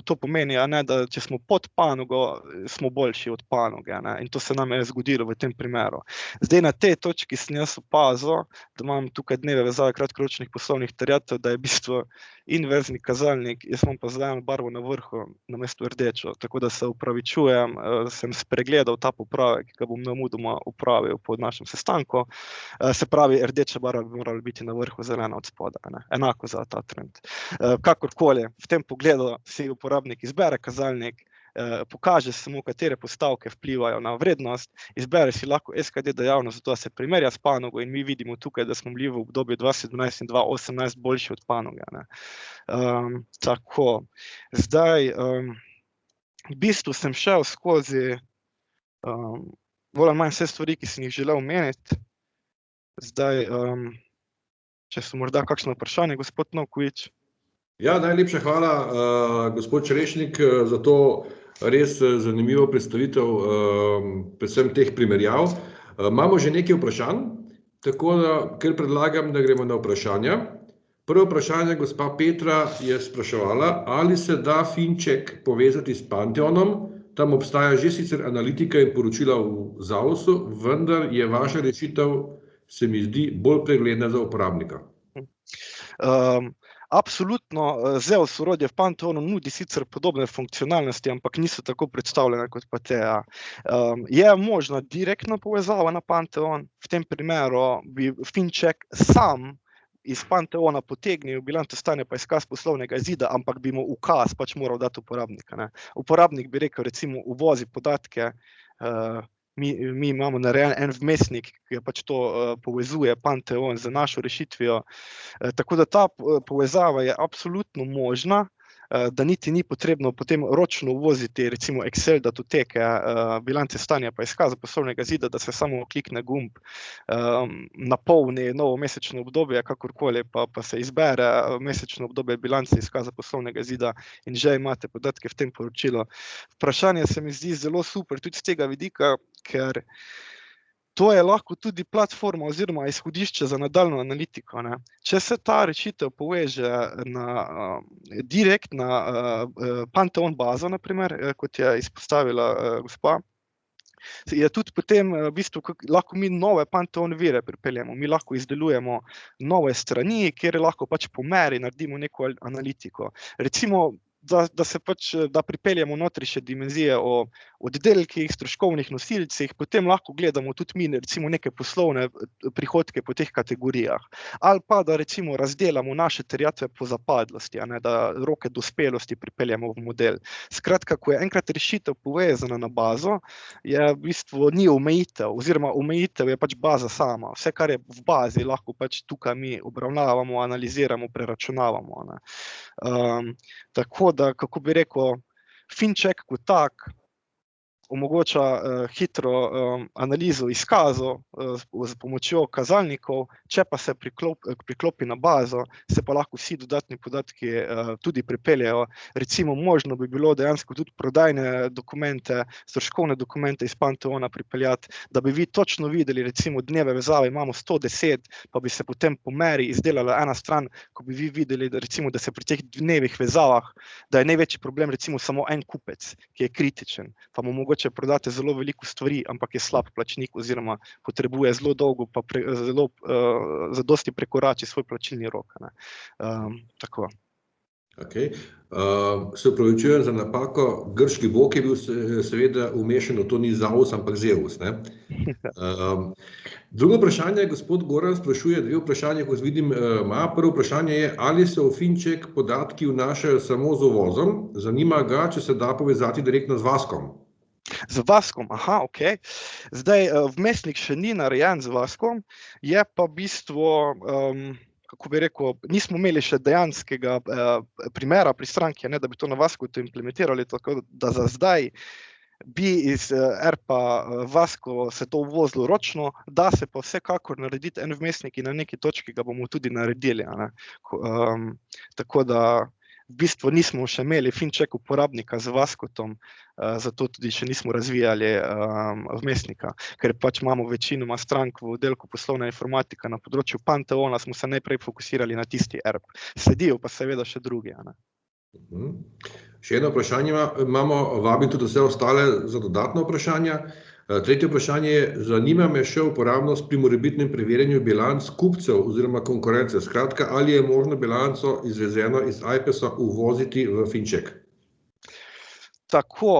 to pomeni, da če smo pod panogo, smo boljši od panoge, in to se nam je zgodilo v tem primeru. Zdaj na tej točki sem jaz opazil, da imam tukaj dneve vezave kratkoročnih poslovnih terjatev, da je v bistvu inverzni kazalnik, jaz imam pa zeleno barvo na vrhu namesto rdečo, tako da se opravičujem, sem spregledal ta popravek, ki ga bom nemudoma opravil po našem sestanku. Se pravi, rdeča barva bi morala biti na vrhu, zelena od spodaj, enako za ta trend. Kakorkoli, v tem pogledu si uporabnik izbere kazalnik, pokaže samo, katere postavke vplivajo na vrednost, izbere si lahko SKD dejavnost, zato se primerja s panogo in mi vidimo tukaj, da smo bili v obdobju 2017 in 2018 boljši od panoge. Tako, zdaj, v bistvu sem šel skozi bolj ali manj vse stvari, ki sem jih želel omeniti. Zdaj, če so morda kakšno vprašanje, gospod Novkovič? Ja, najlepša hvala, gospod Čerešnik, za to res zanimivo predstavitev predvsem teh primerjav. Imamo že nekaj vprašanj, tako da ker predlagam, da gremo na vprašanja. Prvo vprašanje, gospa Petra je spraševala, ali se da Fincheck povezati s Pantheonom. Tam obstaja že sicer analitika in poročila v ZAOS-u, vendar je vaša rešitev, se mi zdi, bolj pregledna za uporabnika. Absolutno, ZEOS orodje v Pantheonu nudi sicer podobne funkcionalnosti, ampak niso tako predstavljene kot pa te. Je možna direktna povezava na Pantheon, v tem primeru bi Fincheck sam iz Pantheona potegnil bilanco stanja pa izkaz poslovnega izida, ampak bi mu ukaz pač moral dati uporabnika. Uporabnik bi rekel, recimo, uvozi podatke, mi imamo narejen en vmesnik, ki pač to povezuje Pantheon z našo rešitvijo. Tako da ta povezava je absolutno možna, da niti ni potrebno potem ročno uvoziti recimo Excel datoteke, bilance stanja pa izkaza poslovnega izida, da se samo klikne gumb, napolni novo mesečno obdobje, kakorkoli, pa se izbere mesečno obdobje bilance izkaza poslovnega izida in že imate podatke v tem poročilu. Vprašanje se mi zdi zelo super tudi z tega vidika, ker to je lahko tudi platforma oziroma izhodišče za nadaljnjo analitiko. Če se ta rešitev poveže direkt na Pantheon bazo, na primer, kot je izpostavila gospa, je tudi potem v bistvu lahko mi nove Pantheon vire pripeljemo, mi lahko izdelujemo nove strani, kjer lahko pač po meri naredimo neko analitiko. Recimo, da pripeljemo notri še dimenzije o oddelkih, stroškovnih nosilcih, potem lahko gledamo tudi mi recimo neke poslovne prihodke po teh kategorijah. Ali pa da recimo razdelamo naše terjatve po zapadlosti, da roke dospelosti pripeljemo v model. Skratka, ko je enkrat rešitev povezana na bazo, je v bistvu ni omejitev, oziroma omejitev je pač baza sama. Vse, kar je v bazi, lahko pač tukaj mi obravnavamo, analiziramo, preračunavamo. Tako da, kako bi rekel, Fincheck kot tak omogoča hitro analizo izkazov z pomočjo kazalnikov, če pa se priklopi na bazo, se pa lahko vsi dodatni podatki tudi pripeljejo. Recimo, možno bi bilo dejansko tudi prodajne dokumente, stroškovne dokumente iz Pantheona pripeljati, da bi vi točno videli, recimo dneve vezave imamo 110, pa bi se potem po meri izdelala ena stran, ko bi vi videli, recimo, da se pri teh dnevih vezavah, da je največji problem recimo samo en kupec, ki je kritičen, pa mu mogoče prodate zelo veliko stvari, ampak je slab plačnik oziroma potrebuje zelo dolgo, pa zadosti prekorači svoj plačilni rok. Tako. Okay. Se opravičujem za napako, grški bog je bil seveda umešan, to ni ZAOS, ampak ZEUS. Drugo vprašanje, gospod Goran sprašuje, dve vprašanje, ko vidim, prvo vprašanje je, ali se v Fincheck podatki vnašajo samo z uvozom, zanima ga, če se da povezati direktno z Vaskom. Z Vaskom, ok. Zdaj, vmesnik še ni narejen z Vaskom, je pa v bistvu, kako bi rekel, nismo imeli še dejanskega primera pri stranki, da bi to na Vasku implementirali, tako da za zdaj bi iz ERP-a Vasko se to uvozilo ročno, da se pa vsekakor narediti en vmesnik in na neki točki ga bomo tudi naredili. Tako da v bistvu nismo še imeli Fincheck uporabnika z Vascotom, zato tudi še nismo razvijali vmesnika, ker pač imamo večinoma strank v oddelku poslovna informatika na področju Pantheona, smo se najprej fokusirali na tisti ERP. Sledijo pa seveda še drugi. Še eno vprašanje imamo, vabim tudi vse ostale za dodatno vprašanja. Tretje vprašanje je, zanima me še uporabnost pri morebitnem preverjanju bilanc kupcev oziroma konkurence. Skratka, ali je možno bilanco izvezeno iz IPES-a uvoziti v Fincheck? Tako,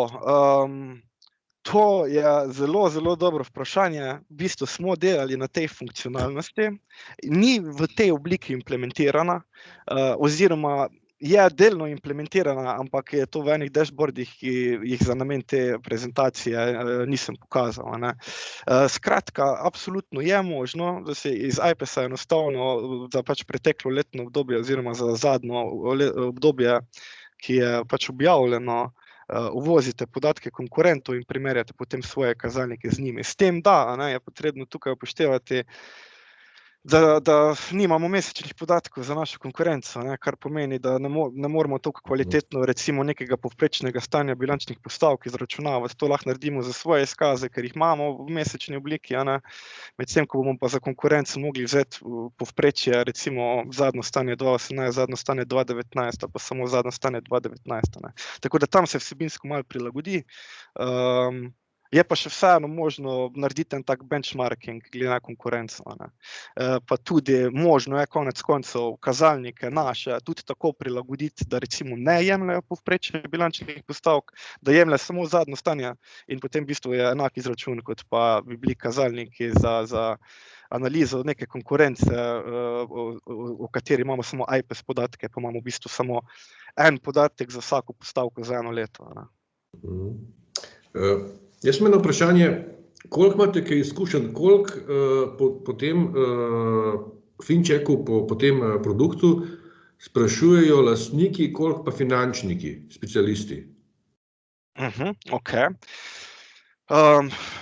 to je zelo, zelo dobro vprašanje. V bistvu smo delali na tej funkcionalnosti. Ni v tej obliki implementirana, oziroma je delno implementirana, ampak je to v enih dashboardih, ki jih za namen te prezentacije nisem pokazal. Skratka, absolutno je možno, da se iz IPES-a enostavno za pač preteklo letno obdobje oziroma za zadnjo obdobje, ki je pač objavljeno, uvozite podatke konkurentov in primerjate potem svoje kazalnike z njimi. S tem, da je potrebno tukaj upoštevati, da nimamo mesečnih podatkov za našo konkurenco, kar pomeni, da ne moramo toliko kvalitetno recimo nekega povprečnega stanja bilančnih postavk izračunavati. To lahko naredimo za svoje izkaze, ker jih imamo v mesečni obliki, medtem ko bomo pa za konkurenco mogli vzeti povprečje, recimo zadnjo stanje 2018, zadnjo stanje 2019, pa samo zadnjo stanje 2019. Tako da tam se vsebinsko malo prilagodi. Je pa še vseeno možno narediti en tak benchmarking glede na konkurenco. Pa tudi možno je konec koncev kazalnike naše tudi tako prilagoditi, da recimo ne jemljejo povprečje bilančnih postavk, da jemlje samo zadnjo stanje in potem v bistvu je enak izračun, kot pa bi bili kazalniki za analizo neke konkurence, o kateri imamo samo IPES podatke, pa imamo v bistvu samo en podatek za vsako postavko za eno leto. Jaz imam vprašanje, koliko imate kaj izkušenj, koliko po tem Finchecku, po tem produktu sprašujejo lastniki, koliko pa finančniki, specialisti? Ok.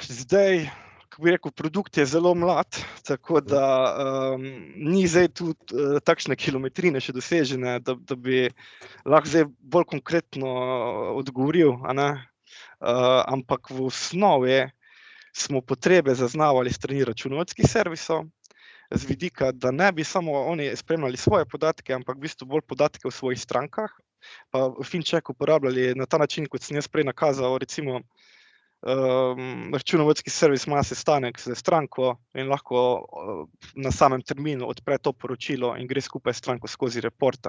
Zdaj, kako bi rekel, produkt je zelo mlad, tako da ni zdaj tudi takšne kilometrine še dosežene, da bi lahko zdaj bolj konkretno odgovoril, ampak v osnovi smo potrebe zaznavali strani računovodskih servisov, z vidika, da ne bi samo oni spremljali svoje podatke, ampak v bistvu bolj podatke o svojih strankah, pa Fincheck uporabljali na ta način, kot sem jaz prej nakazal, recimo računovodski servis ima sestanek s stranko in lahko na samem terminu odpre to poročilo in gre skupaj s stranko skozi report,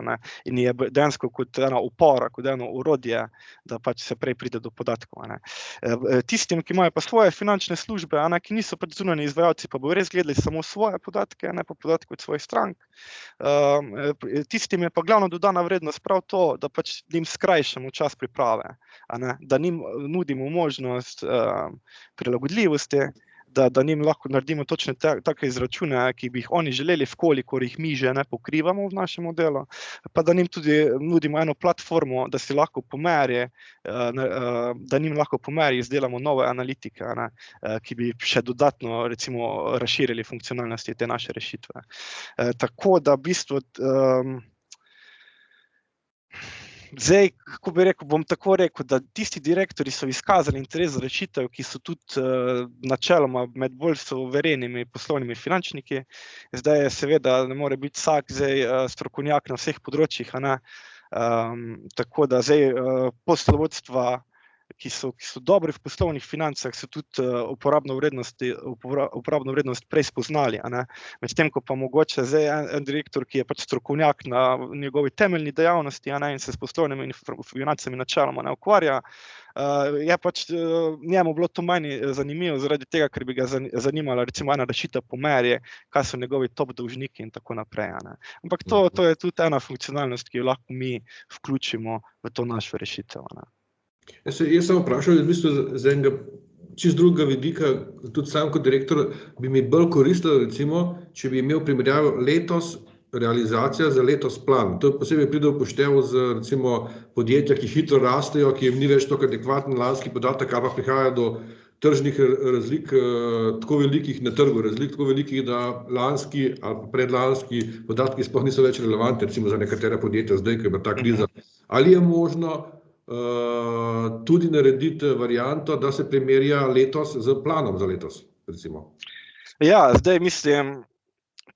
in je dejansko kot ena opora, kot eno orodje, da pač se prej pride do podatkov. Tistim, ki imajo pa svoje finančne službe, ki niso pač zunanji izvajalci, pa bodo res gledali samo svoje podatke, ne pa podatke od svojih strank. Tistim je pa glavno dodana vrednost prav to, da pač njim skrajšamo čas priprave, da njim nudimo možnost prilagodljivosti, da njim lahko naredimo točno take izračune, ki bi jih oni želeli, vkolikor jih mi že ne pokrivamo v našem modelu, pa da njim tudi nudimo eno platformo, da si lahko pomeri, da njim lahko pomeri izdelamo nove analitike, ki bi še dodatno recimo razširili funkcionalnosti te naše rešitve. Tako da v bistvu zdaj, kako bi rekel, bom tako rekel, da tisti direktorji so izkazali interes za rešitev, ki so tudi načeloma med bolj suverenimi poslovnimi finančniki. Zdaj je seveda, ne more biti vsak zdaj strokovnjak na vseh področjih, tako da zdaj poslovodstva, ki so dobri v poslovnih financah, so tudi uporabno vrednost prej spoznali, medtem ko pa mogoče zdaj en direktor, ki je pač strokovnjak na njegovi temeljni dejavnosti, in se s poslovnimi financami načeloma ne ukvarja, je pač njemu bilo to manj zanimivo zaradi tega, ker bi ga zanimala recimo ena rešitev pomeri, kaj so njegovi top dolžniki in tako naprej. Ampak to je tudi ena funkcionalnost, ki jo lahko mi vključimo v to našo rešitev. Jaz sem vprašal v bistvu z enega čist drugega vidika, tudi sam kot direktor bi mi bolj koristilo, recimo, če bi imel primerjavo letos realizacija za letos plan. To posebej pride v poštev z recimo podjetja, ki hitro rastejo, ki jim ni več tako adekvaten lanski podatek, ali pa prihaja do tržnih razlik tako velikih na trgu, razlik tako velikih, da lanski ali predlanski podatki sploh niso več relevantni, recimo za nekatera podjetja zdaj, ko je ta kriza Ali je možno tudi narediti varianto, da se primerja letos z planom za letos, recimo? Ja, zdaj mislim,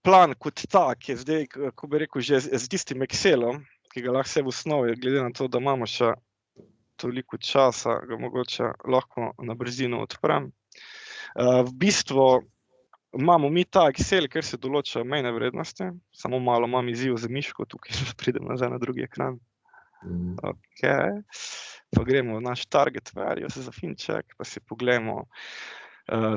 plan kot tak je zdaj, kako bi rekel, že z tistim Excelom, ki ga lahko vse v osnovi, glede na to, da imamo še toliko časa, ga mogoče lahko na brzino odprem. V bistvu imamo mi ta Excel, kjer se določajo mejne vrednosti, samo malo imam izziv za miško, tukaj pridem nazaj na drugi ekran. Ok, pa gremo v naš target values za finček, pa si pogledamo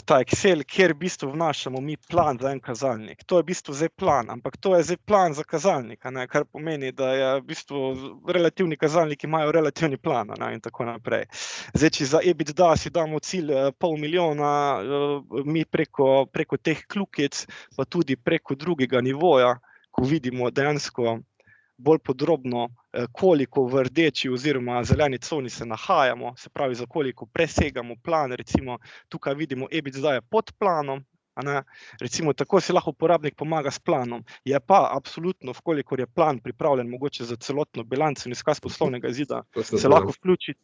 ta Excel, kjer v bistvu vnašamo mi plan za en kazalnik. To je v bistvu zdaj plan, ampak to je zdaj plan za kazalnik, kar pomeni, da je v bistvu relativni kazalniki imajo relativni plan in tako naprej. Zdaj, če za EBITDA si damo cilj 500 000, mi preko teh kljukic, pa tudi preko drugega nivoja, ko vidimo dejansko bolj podrobno, koliko v rdeči oziroma zeleni coni se nahajamo, se pravi, za koliko presegamo plan, recimo tukaj vidimo EBITDA je pod planom, recimo tako si lahko uporabnik pomaga s planom, je pa absolutno, vkolikor je plan pripravljen mogoče za celotno bilanco in izkaz poslovnega izida, se lahko vključi.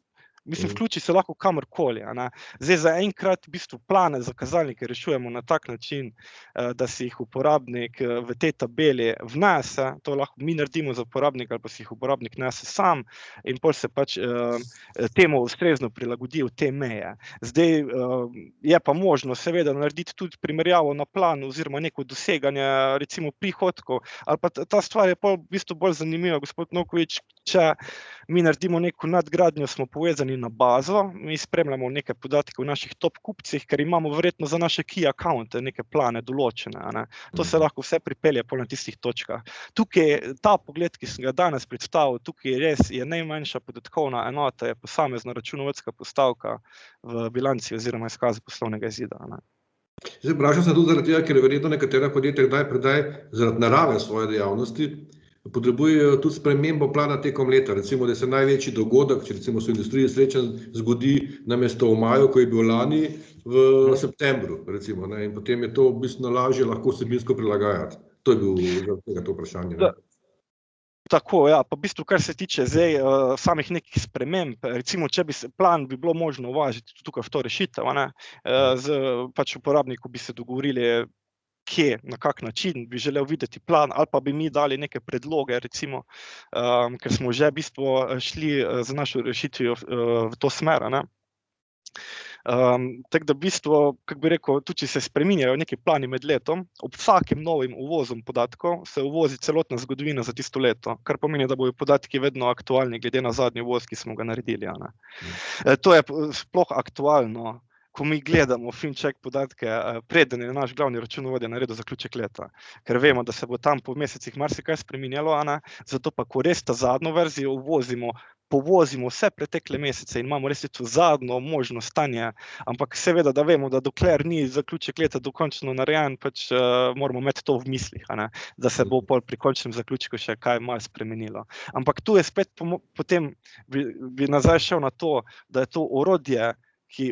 Mislim, vključi se lahko kamorkoli. Zdaj, zaenkrat v bistvu plane za kazalnike rešujemo na tak način, da si jih uporabnik v tej tabeli vnese, to lahko mi naredimo za uporabnika ali pa si jih uporabnik nese sam in potem se pač temu ustrezno prilagodi v te meje. Zdaj, je pa možno seveda narediti tudi primerjavo na planu oziroma neko doseganje recimo prihodkov, ali pa ta stvar je v bistvu bolj zanimiva, gospod Nokovič, če mi naredimo neko nadgradnjo, smo povezani na bazo, mi spremljamo neke podatke o naših top kupcih, ker imamo verjetno za naše key accounte neke plane določene. To se lahko vse pripelje na tistih točkah. Tukaj ta pogled, ki sem ga danes predstavil, tukaj res je najmanjša podatkovna enota, je posamezna računovodska postavka v bilanci oziroma izkazu poslovnega izida. Zdaj, vprašal sem tudi zaradi tega, ker je verjetno nekatera podjetja kdaj zaradi narave svoje dejavnosti potrebujejo tudi spremembo plana tekom leta, recimo, da se največji dogodek, če recimo so industrije srečen, zgodi namesto v maju, ko je bil lani, v septembru, recimo, in potem je to bistveno lažje lahko vsebinsko prilagajati. To je bil to vprašanje. Tako, ja, pa v bistvu, kar se tiče zdaj samih nekih sprememb, recimo, če bi plan bi bilo možno uvažiti tukaj v to rešitev, pač uporabniku bi se dogovorili, kje, na kak način bi želel videti plan, ali pa bi mi dali neke predloge, recimo, ker smo že v bistvu šli z našo rešitvijo v to smer. Tako da v bistvu, kako bi rekel, tudi če se spreminjajo neki plani med letom, ob vsakem novim uvozom podatkov se uvozi celotna zgodovina za tisto leto, kar pomeni, da bojo podatki vedno aktualni glede na zadnji uvoz, ki smo ga naredili. To je sploh aktualno, ko mi gledamo fincheck podatke, preden je naš glavni računovodja naredil zaključek leta, ker vemo, da se bo tam po mesecih marsikaj spreminjalo, zato pa, ko res ta zadnjo verzijo uvozimo, povozimo vse pretekle mesece in imamo res to zadnjo možno stanje, ampak seveda, da vemo, da dokler ni zaključek leta dokončno narejen, pač moramo imeti to v mislih, da se bo pri končnem zaključku še kaj malo spremenilo. Ampak tu je spet potem bi nazaj šel na to, da je to orodje, ki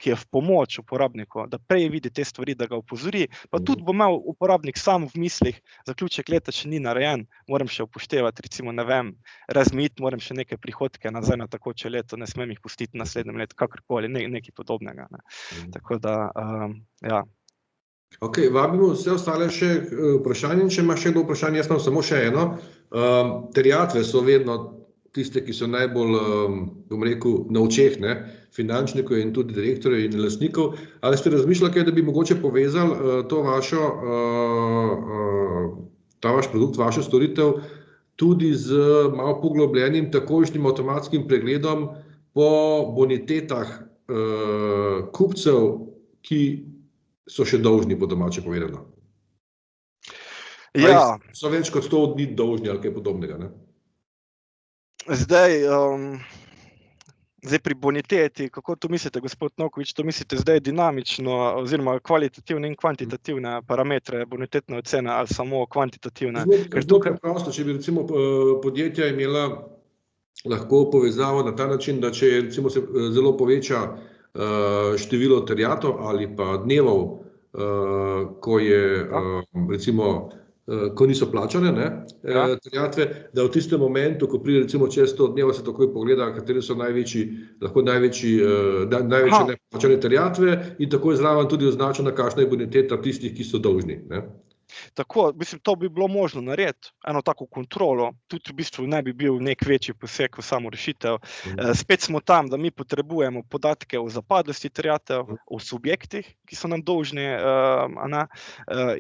je v pomoč uporabniku, da prej vidi te stvari, da ga opozori, pa tudi bo imel uporabnik sam v mislih, zaključek leta še ni narejen, moram še upoštevati, recimo, ne vem, razmejiti moram še neke prihodke nazaj na tekoče leto, ne smem jih pustiti v naslednjem letu, kakorkoli, nekaj podobnega. Tako da, ja. Ok, vabimo vse ostale še vprašanje, če ima še kdo vprašanje, jaz imam samo še eno. Terjatve so vedno tiste, ki so najbolj, bom rekel, na očeh, finančnikov in tudi direktorjev in lastnikov. Ali ste razmišljali, da bi mogoče povezali ta vaš produkt, vašo storitev tudi z malo poglobljenim takojšnjim avtomatskim pregledom po bonitetah kupcev, ki so še dolžni, po domače povedano? Ja. So več kot 100 dni dolžni ali kaj podobnega, Zdaj pri boniteti, kako to mislite, gospod Nokovič, to mislite zdaj dinamično oziroma kvalitativne in kvantitativne parametre bonitetne ocene ali samo kvantitativne? Zelo preprosto, če bi recimo podjetja imela lahko povezavo na ta način, da če recimo se zelo poveča število terjatev ali pa dnevov, ko je recimo ko niso plačane, ne, Ja. terjatve, da v tistem momentu, ko pride recimo čez 100 dneva, se takoj pogleda, kateri so lahko največje neplačane terjatve in takoj zraven tudi označena, kakšna je boniteta tistih, ki so dolžni. Ne. Tako, mislim, to bi bilo možno narediti, eno tako kontrolo, tudi v bistvu ne bi bil nek večji poseg v samo rešitev. Spet smo tam, da mi potrebujemo podatke o zapadlosti terjatev, o subjektih, ki so nam dolžni,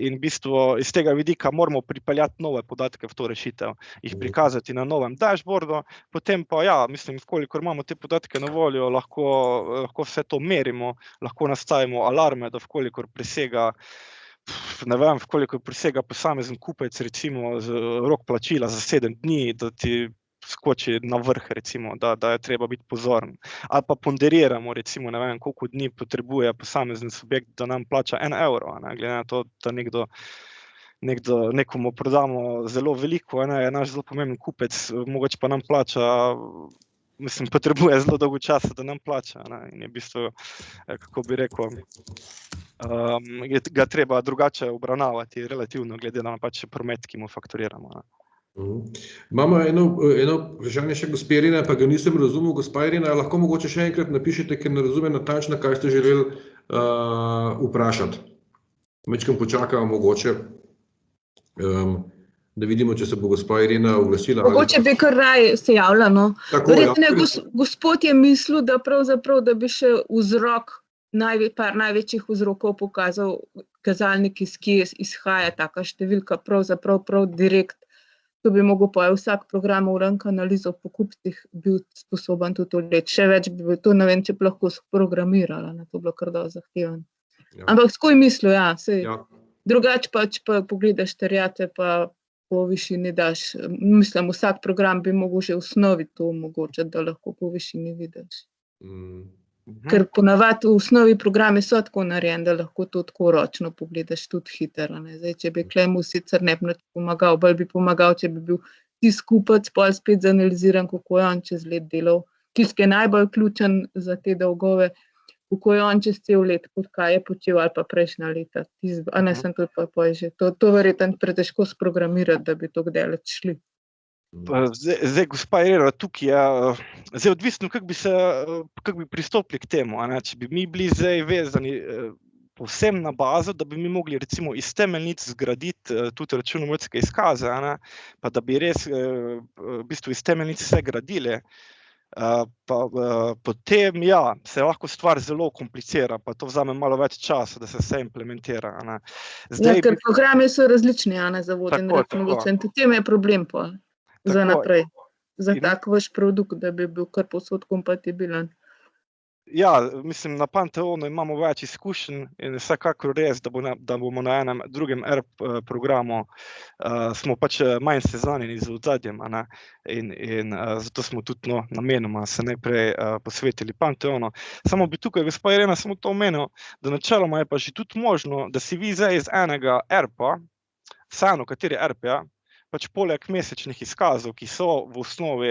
in v bistvu iz tega vidika moramo pripeljati nove podatke v to rešitev, jih prikazati na novem dashboardu, potem pa ja, mislim, kolikor imamo te podatke na voljo, lahko vse to merimo, lahko nastavimo alarme, da kolikor presega, ne vem, koliko presega posamezen kupec, recimo rok plačila za 7 dni, da ti skoči na vrh, recimo, da je treba biti pozoren. Ali pa ponderiramo, recimo, ne vem, koliko dni potrebuje posamezen subjekt, da nam plača 1 evro, ne, glede na to, da nekomu prodamo zelo veliko, je naš zelo pomemben kupec, mogoče pa nam plača, mislim, potrebuje zelo dolgo časa, da nam plača, ne, in je v bistvu, kako bi rekel, ga treba drugače obravnavati relativno, glede na pač promet, ki mu fakturiramo. Imamo eno vprašanje še gospe Irine, pa ga nisem razumel, gospa Irina, lahko mogoče še enkrat napišete, ker ne razumem natančno, kaj ste želeli vprašati. Majčkeno počakamo mogoče, da vidimo, če se bo gospa Irina oglasila. Mogoče bi kar raje se javila, no. Tako, Gospod je mislil, da pravzaprav, da bi še vzrok, par največjih vzrokov pokazal kazalnik, iz kje izhaja taka številka, pravzaprav prav direkt. To bi mogel pa vsak program rank analizo po kupcih bil sposoben tudi odleči. Še več bi to, ne vem, če bi lahko programirala, to bi bilo kar dosti zahtevano. Ja. Ampak tako je mislil, ja, sej. Ja. Drugače pač pa pogledaš terjatve, pa po višini daš. Mislim, vsak program bi mogel že v osnovi to omogočiti, da lahko po višini vidiš. Ker ponavadi v osnovi programi so tako narejeni, da lahko to tako ročno pogledaš tudi hitro. Zdaj, če bi klemu sicer ne bi pomagal, bolj bi pomagal, če bi bil tisti kupec pol spet zanaliziran, kako je on čez let delal, tisti, ki je najbolj ključen za te dolgove, kako je on čez cel let, kaj je počel ali pa prejšnja leta. Sem to pa že. To verjetno pretežko sprogramirati, da bi to daleč šli. Zdaj, gospa Irina, tukaj je, zdaj odvisno, kako bi pristopili k temu, če bi mi bili zdaj vezani povsem na bazo, da bi mi mogli recimo iz temeljnic zgraditi tudi računovodske izkaze, pa da bi res v bistvu iz temeljnic vse gradili, pa potem, ja, se lahko stvar zelo komplicira, pa to vzame malo več časa, da se vse implementira. Zdaj, ker programi so različni, za vodenje računovodstva, in tudi tem je problem pol. Za naprej, za tak vaš produkt, da bi bil kar povsod kompatibilen. Ja, mislim, na Pantheonu imamo več izkušenj in vsekakor res, da bomo na enem drugem ERP programu, smo pač manj seznanjeni z ozadjem, in zato smo tudi namenoma se najprej posvetili Pantheonu. Samo bi tukaj, gospa Irena, samo to omenil, da načeloma je pa že tudi možno, da si vi zdaj iz enega ERP-a, vseeno kateri ERP, pač poleg mesečnih izkazov, ki so v osnovi,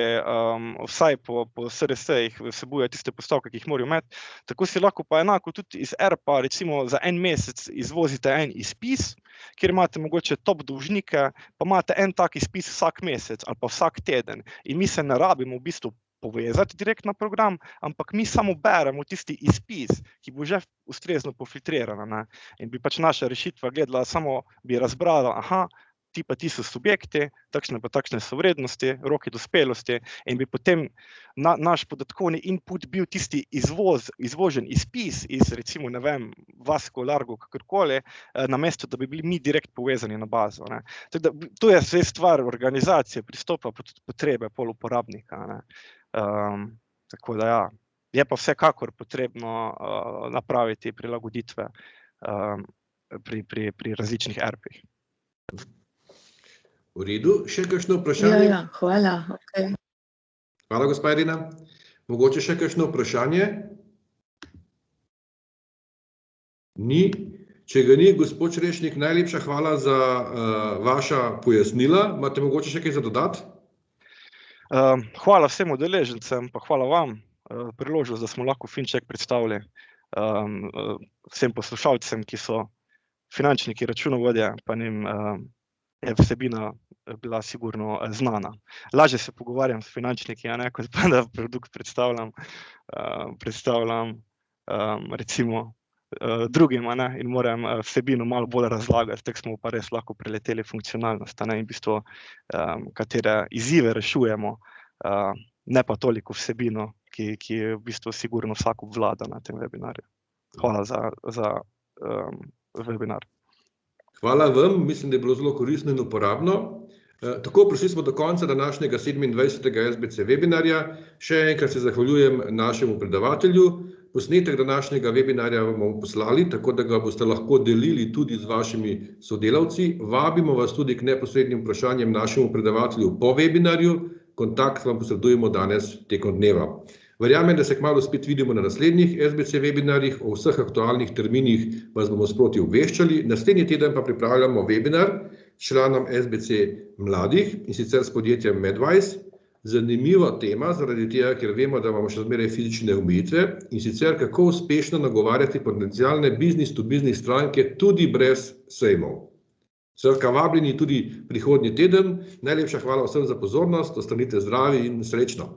vsaj po SRS-jih vsebujejo tiste postavke, ki jih morajo imeti, tako si lahko pa enako tudi iz ERP-a, recimo za en mesec izvozite en izpis, kjer imate mogoče top dolžnike, pa imate en tak izpis vsak mesec ali pa vsak teden. In mi se ne rabimo v bistvu povezati direkt na program, ampak mi samo beremo tisti izpis, ki bo že ustrezno pofiltriran. In bi pač naša rešitva gledala, samo bi razbrala, ti so subjekti, takšne pa takšne so vrednosti, roki dospelosti, in bi potem naš podatkovni input bil tisti izvožen izpis iz, recimo, ne vem, Vasco, Largo, kakorkoli, namesto da bi bili mi direkt povezani na bazo. To je vse stvar organizacije, pristopa, pa tudi potrebe poluporabnika. Tako da ja, je pa vsekakor potrebno napraviti prilagoditve pri različnih ERP-ih. V redu, še kakšno vprašanje? Ja, hvala, okej. Hvala, gospa Irina. Mogoče še kakšno vprašanje? Ni. Če ga ni, gospod Črešnik, najlepša hvala za vaša pojasnila. Imate mogoče še kaj za dodati? Hvala vsem udeležencem, pa hvala vam, priložnost, da smo lahko Fincheck predstavili vsem poslušalcem, ki so finančniki, računovodje, pa njim je vsebina bila sigurno znana. Lažje se pogovarjam s finančniki, kot pa da produkt predstavljam recimo drugim, in moram vsebino malo bolj razlagati, tako smo pa res lahko preleteli funkcionalnost, in v bistvu katere izzive rešujemo, ne pa toliko vsebino, ki je v bistvu sigurno vsak obvlada na tem webinarju. Hvala za webinar. Hvala vam, mislim, da je bilo zelo koristno in uporabno. Tako, prišli smo do konca današnjega 27. SBC webinarja. Še enkrat se zahvaljujem našemu predavatelju. Posnetek današnjega webinarja vam bomo poslali, tako da ga boste lahko delili tudi z vašimi sodelavci. Vabimo vas tudi k neposrednim vprašanjem našemu predavatelju po webinarju. Kontakt vam posredujemo danes tekom dneva. Verjamem, da se kmalu spet vidimo na naslednjih SBC webinarjih. O vseh aktualnih terminih vas bomo sproti obveščali. Naslednji teden pa pripravljamo webinar s članom SBC mladih, in sicer s podjetjem Medwise. Zanimiva tema, zaradi tega, ker vemo, da imamo še zmeraj fizične omejitve, in sicer kako uspešno nagovarjati potencialne business-to-business stranke tudi brez sejmov. Skratka, vabljeni tudi prihodnji teden. Najlepša hvala vsem za pozornost, ostanite zdravi in srečno.